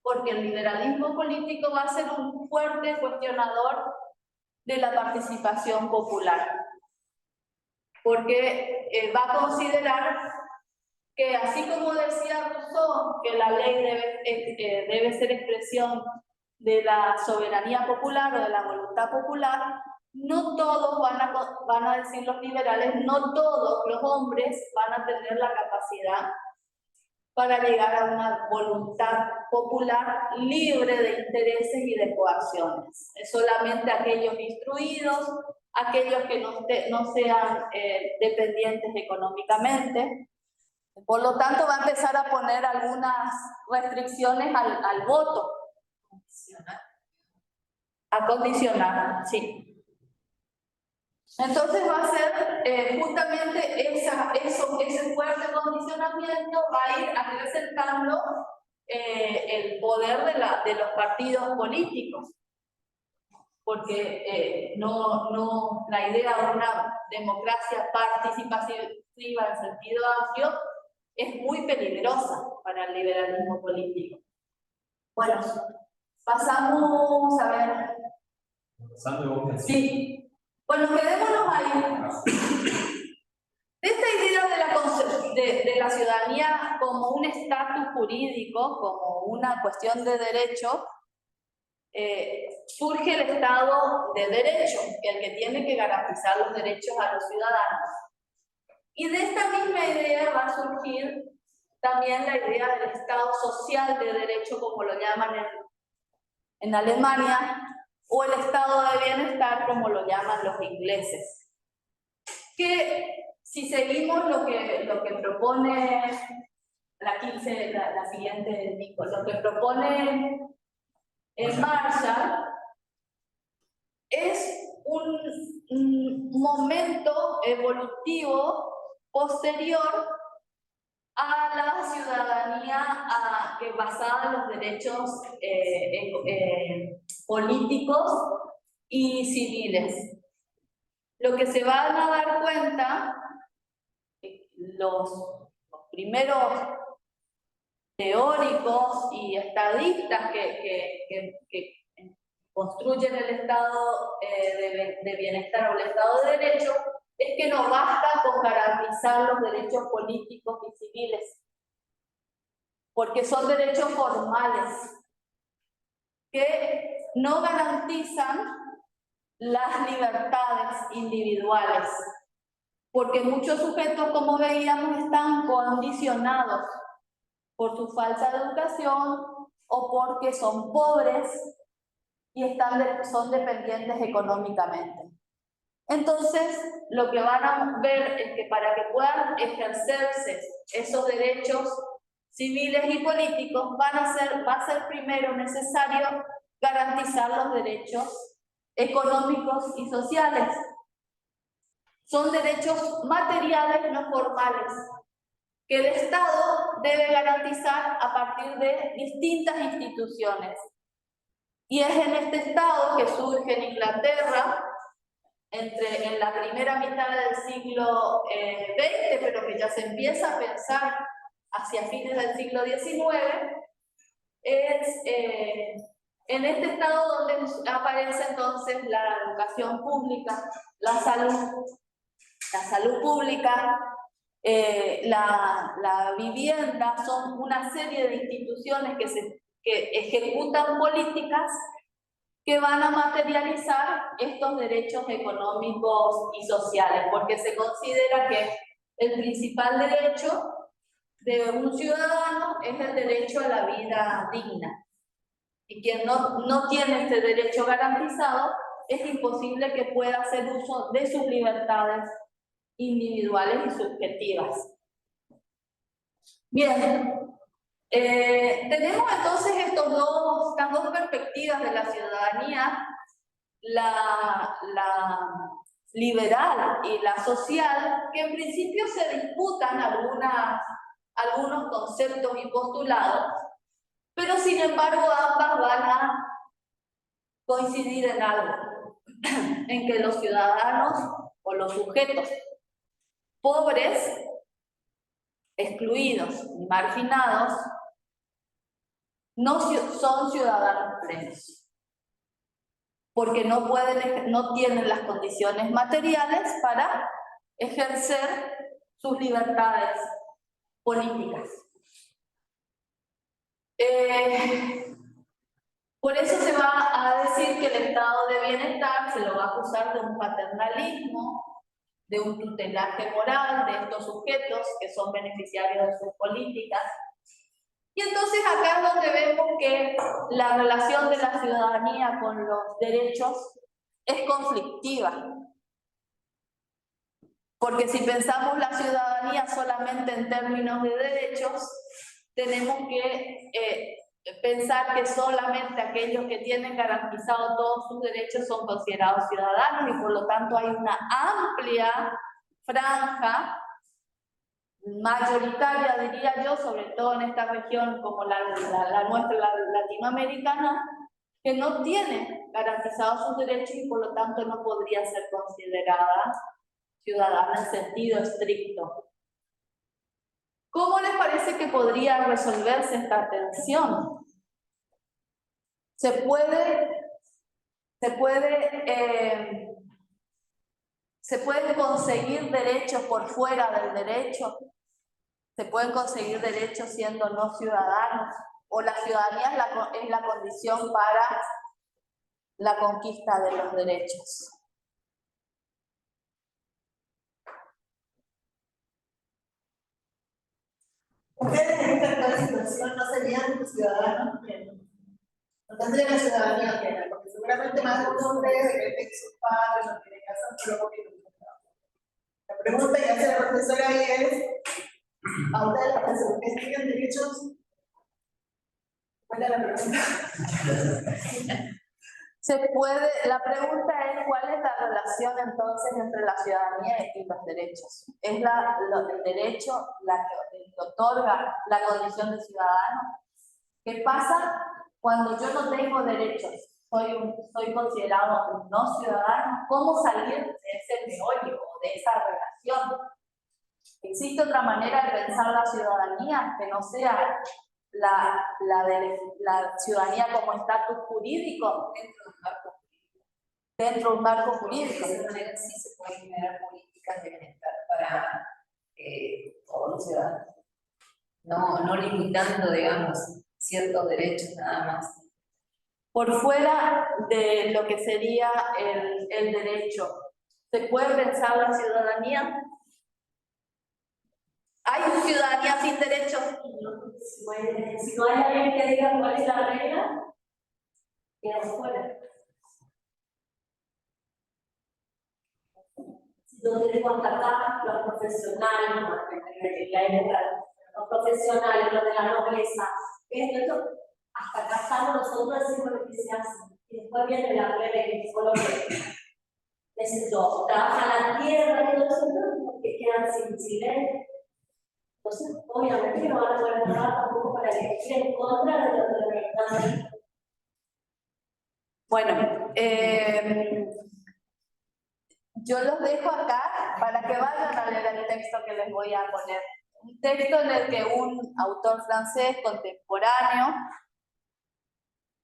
porque el liberalismo político va a ser un fuerte cuestionador de la participación popular, porque va a considerar que, así como decía Rousseau, que la ley debe ser expresión de la soberanía popular o de la voluntad popular, no todos van a decir los liberales, no todos los hombres van a tener la capacidad para llegar a una voluntad popular libre de intereses y de coacciones. Es solamente aquellos instruidos, aquellos que no sean dependientes económicamente. Por lo tanto, va a empezar a poner algunas restricciones al voto. A condicionar, sí. Entonces va a ser justamente ese fuerte condicionamiento va a ir acrecentando el poder de los partidos políticos. Porque la idea de una democracia participativa en sentido amplio es muy peligrosa para el liberalismo político. Bueno, pasamos a ver. Sí. Bueno, quedémonos ahí. Esta idea de la ciudadanía como un estatus jurídico, como una cuestión de derecho, surge el Estado de Derecho, el que tiene que garantizar los derechos a los ciudadanos. Y de esta misma idea va a surgir también la idea del Estado social de derecho, como lo llaman en Alemania, o el Estado de bienestar, como lo llaman los ingleses. Que si seguimos lo que propone la siguiente, lo que propone Marshall, es un momento evolutivo posterior a la ciudadanía basada en los derechos políticos y civiles. Lo que se van a dar cuenta los primeros teóricos y estadistas que construyen el Estado de bienestar o el Estado de Derecho, es que no basta con garantizar los derechos políticos y civiles, porque son derechos formales que no garantizan las libertades individuales, porque muchos sujetos, como veíamos, están condicionados por su falta de educación o porque son pobres y son dependientes económicamente. Entonces, lo que van a ver es que para que puedan ejercerse esos derechos civiles y políticos, va a ser primero necesario garantizar los derechos económicos y sociales. Son derechos materiales no formales que el Estado debe garantizar a partir de distintas instituciones. Y es en este Estado que surge en Inglaterra, en la primera mitad del siglo XX, pero que ya se empieza a pensar hacia fines del siglo XIX, es en este Estado donde aparece entonces la educación pública, la salud pública, la vivienda. Son una serie de instituciones que ejecutan políticas que van a materializar estos derechos económicos y sociales, porque se considera que el principal derecho de un ciudadano es el derecho a la vida digna. Y quien no tiene este derecho garantizado, es imposible que pueda hacer uso de sus libertades individuales y subjetivas. Bien, tenemos entonces estas dos perspectivas de la ciudadanía, la liberal y la social, que en principio se disputan algunos conceptos y postulados, pero sin embargo ambas van a coincidir en algo, en que los ciudadanos o los sujetos pobres, excluidos y marginados, no son ciudadanos plenos, porque no tienen las condiciones materiales para ejercer sus libertades políticas. Por eso se va a decir que el estado de bienestar se lo va a acusar de un paternalismo, de un tutelaje moral de estos sujetos que son beneficiarios de sus políticas. Y entonces acá es donde vemos que la relación de la ciudadanía con los derechos es conflictiva. Porque si pensamos la ciudadanía solamente en términos de derechos, tenemos que pensar que solamente aquellos que tienen garantizados todos sus derechos son considerados ciudadanos, y por lo tanto hay una amplia franja mayoritaria, diría yo, sobre todo en esta región como la nuestra, la latinoamericana, que no tiene garantizados sus derechos y por lo tanto no podría ser considerada ciudadana en sentido estricto. ¿Cómo les parece que podría resolverse esta tensión? Se pueden conseguir derechos por fuera del derecho, se pueden conseguir derechos siendo no ciudadanos, o la ciudadanía es la condición para la conquista de los derechos. Ustedes en esta actual situación no serían ciudadanos plenos, no tendrían la ciudadanía plena, porque seguramente más de uno de ustedes depende de sus padres, no tiene casa, pero no tiene un trabajo. La pregunta que hace la profesora ahí es, ¿a ustedes las personas que tienen derechos? ¿Cuál es la pregunta? La pregunta es ¿cuál es la relación entonces entre la ciudadanía y los derechos? ¿Es el derecho que otorga la condición de ciudadano? ¿Qué pasa cuando yo no tengo derechos? Soy considerado un no ciudadano. ¿Cómo salir de ese meollo o de esa relación? ¿Existe otra manera de pensar la ciudadanía que no sea la ciudadanía como estatus jurídico dentro de un marco jurídico. De esa manera sí se pueden generar políticas de bienestar para todos los ciudadanos. No limitando, digamos, ciertos derechos nada más. Por fuera de lo que sería el derecho, ¿se puede pensar la ciudadanía? ¿Hay ciudadanía sin derechos? Si no hay alguien que diga cuál es la regla, quedamos fuera. Si no tenemos acá los profesionales, los profesionales, los de la nobleza, esto, hasta acá estamos nosotros decimos lo que se hace. Y después viene la regla que fue lo que necesitó. Trabajan la tierra y todo eso, porque quedan sin silencio. Entonces, obviamente no van a poder votar tampoco para elegir en contra de lo que están. Bueno, yo los dejo acá para que vayan a leer el texto que les voy a poner. Un texto en el que un autor francés contemporáneo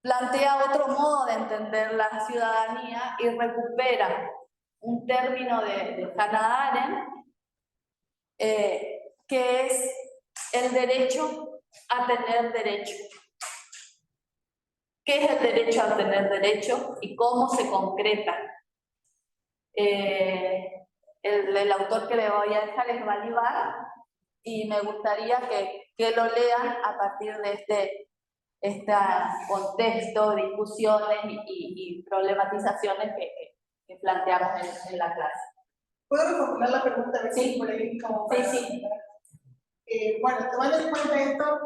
plantea otro modo de entender la ciudadanía y recupera un término de Hannah Arendt, que es el derecho a tener derecho. ¿Qué es el derecho a tener derecho y cómo se concreta? El autor que le voy a dejar es Balibar, y me gustaría que lo lean a partir de este contexto, discusiones y problematizaciones que planteamos en la clase. ¿Puedo reformular la pregunta? A ver si Sí. por ahí como Sí. Bueno, tomando en cuenta esto,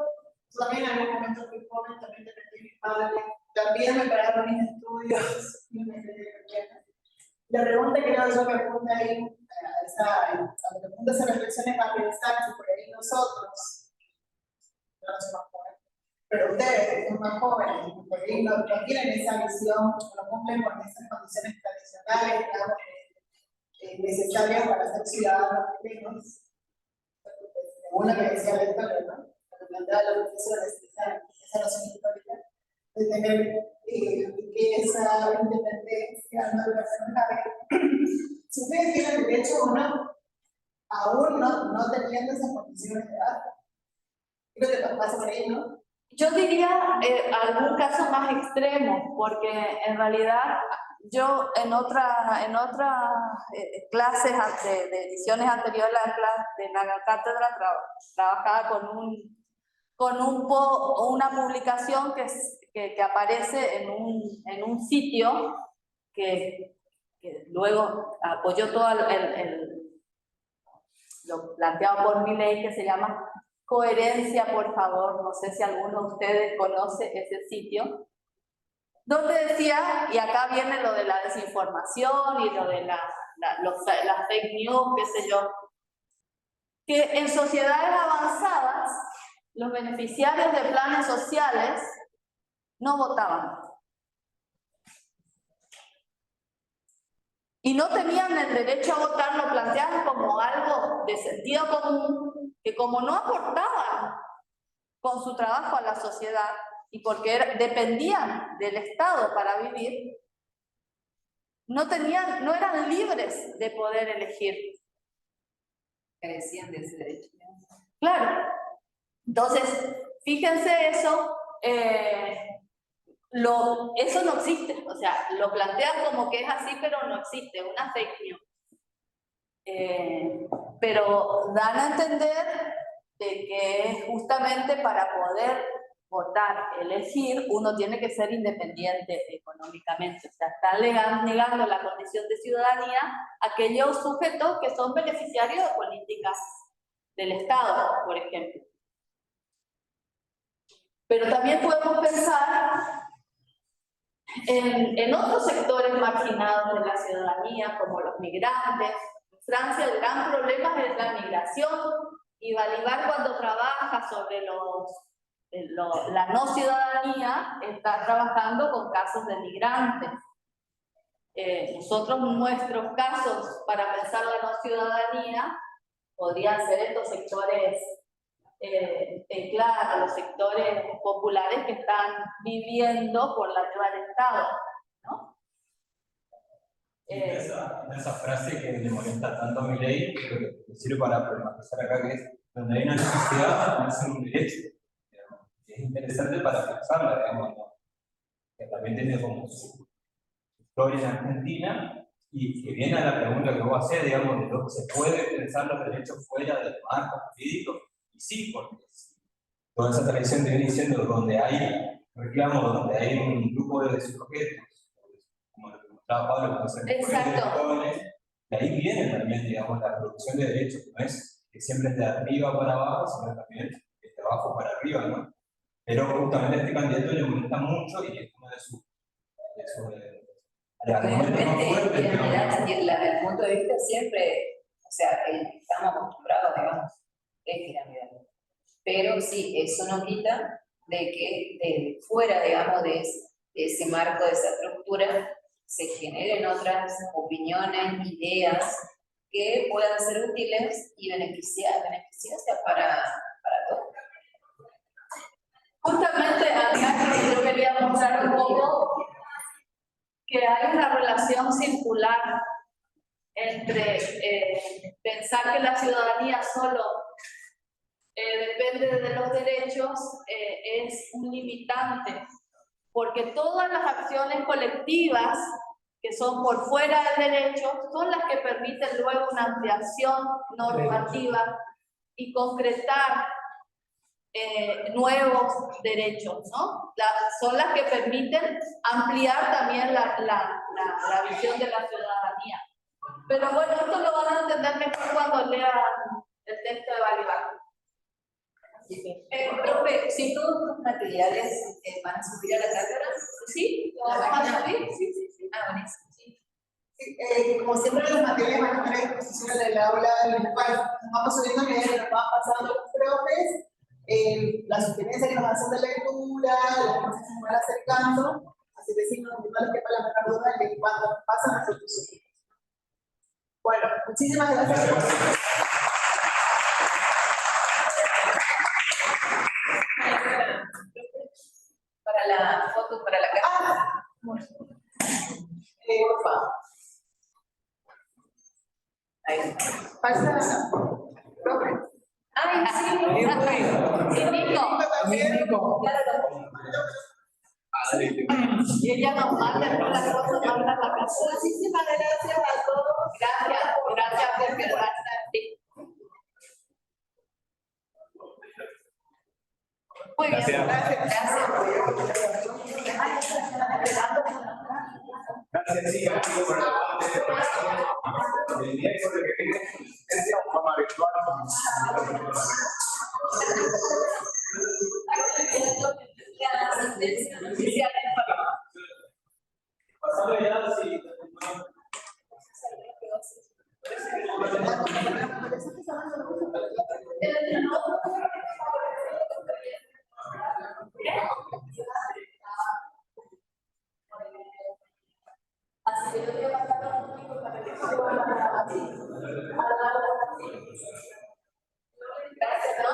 también en algún momento fui joven, también dependí de mi padre, también me pagaron mis estudios, y me la pregunta que yo me pregunto ahí, me pregunto esa reflexión es para pensar si por ahí nosotros, no somos más jóvenes, pero ustedes que son más jóvenes, por ahí no tienen esa visión, no cumplen con esas condiciones tradicionales, digamos, necesarias para ser ciudadanos plenos, según lo que decía la historia, ¿no? Lo que planteaba la profesora, esa noción histórica, de tener esa independencia, no personal. Si ustedes tienen derecho o no, aún no teniendo esas condiciones de edad. Creo que pasa por ahí, ¿no? Yo diría algún caso más extremo, porque en realidad yo en otras clases de ediciones anteriores de la cátedra trabajaba con una publicación que aparece en un sitio que luego apoyó todo lo planteado por Milei, que se llama Coherencia, por favor. No sé si alguno de ustedes conoce ese sitio, donde decía, y acá viene lo de la desinformación y lo de las fake news, qué sé yo, que en sociedades avanzadas los beneficiarios de planes sociales no votaban. Y no tenían el derecho a votar, lo planteaban como algo de sentido común, que como no aportaban con su trabajo a la sociedad y porque dependían del Estado para vivir, no eran libres de poder elegir. Carecían de ese derecho. Claro. Entonces, fíjense eso. Eso no existe, o sea, lo plantean como que es así, pero no existe, una fake news. Pero dan a entender de que justamente para poder votar, elegir, uno tiene que ser independiente económicamente. O sea, están negando la condición de ciudadanía a aquellos sujetos que son beneficiarios de políticas del Estado, por ejemplo. Pero también podemos pensar en otros sectores marginados de la ciudadanía, como los migrantes. En Francia el gran problema es la migración, y Balibar, cuando trabaja sobre la no ciudadanía, está trabajando con casos de migrantes. Nuestros casos para pensar la no ciudadanía podrían ser estos sectores claro, los sectores populares que están viviendo por la ayuda del Estado, ¿no? Esa frase que le molesta tanto a Milei, creo que sirve para problematizar acá, que es donde hay una necesidad, no es un derecho. Digamos. Es interesante para pensarla, digamos, ¿no? Que también tiene como su historia en Argentina, y que viene a la pregunta que vos hacés, digamos, de lo que se puede pensar los derechos fuera del marco jurídico, y sí, porque toda esa tradición te viene diciendo donde hay reclamos, donde hay un grupo de sujetos, como lo que mostraba Pablo, que son Exacto. jóvenes, de ahí viene también, digamos, la producción de derechos, no es que siempre es de arriba para abajo, sino también es de abajo para arriba, ¿no? Pero justamente a este candidato le molesta mucho y es uno de sus argumentos más fuertes. En realidad, el punto de vista siempre, o sea, estamos acostumbrados, digamos, es piramidal. Pero sí, eso no quita de que de fuera, digamos, de ese marco, de esa estructura, se generen otras opiniones, ideas que puedan ser útiles y beneficiosas para todos. Justamente acá yo quería mostrar un poco que hay una relación circular entre pensar que la ciudadanía solo depende de los derechos, es un limitante, porque todas las acciones colectivas que son por fuera del derecho son las que permiten luego una ampliación normativa y concretar nuevos derechos, ¿no? Son las que permiten ampliar también la visión de la ciudadanía. Pero bueno, esto lo van a entender mejor cuando lean el texto de Balibar. Profe, si todos los materiales van a subir a la cátedra, ¿Sí? ¿Lo vamos a subir? Sí, sí, sí. ah, buenísimo. Sí, como siempre los materiales van a estar a disposición en el aula virtual. Vamos subiendo a medida que nos van pasando los profes, las sugerencias que nos hacen de lectura, las cosas que nos van acercando, así que sí, no les quepa la menor duda de cuando pasan nuestros cursos. Bueno, muchísimas gracias. Para la foto, para la cámara. Bueno. Por favor. Ahí está. Falta. Profe. Ay, sí. Sí, Nico. Y ella nos manda las cosas para la casa. Muchísimas gracias a todos. Gracias por quedar aquí. Muy bien, Gracias. Gracias, sí, amigo, por el miércoles que viene, es de forma virtual. Pasando ya, sí. así que yo voy a pasar a un poquito para que se vuelva a Gracias, ¿no?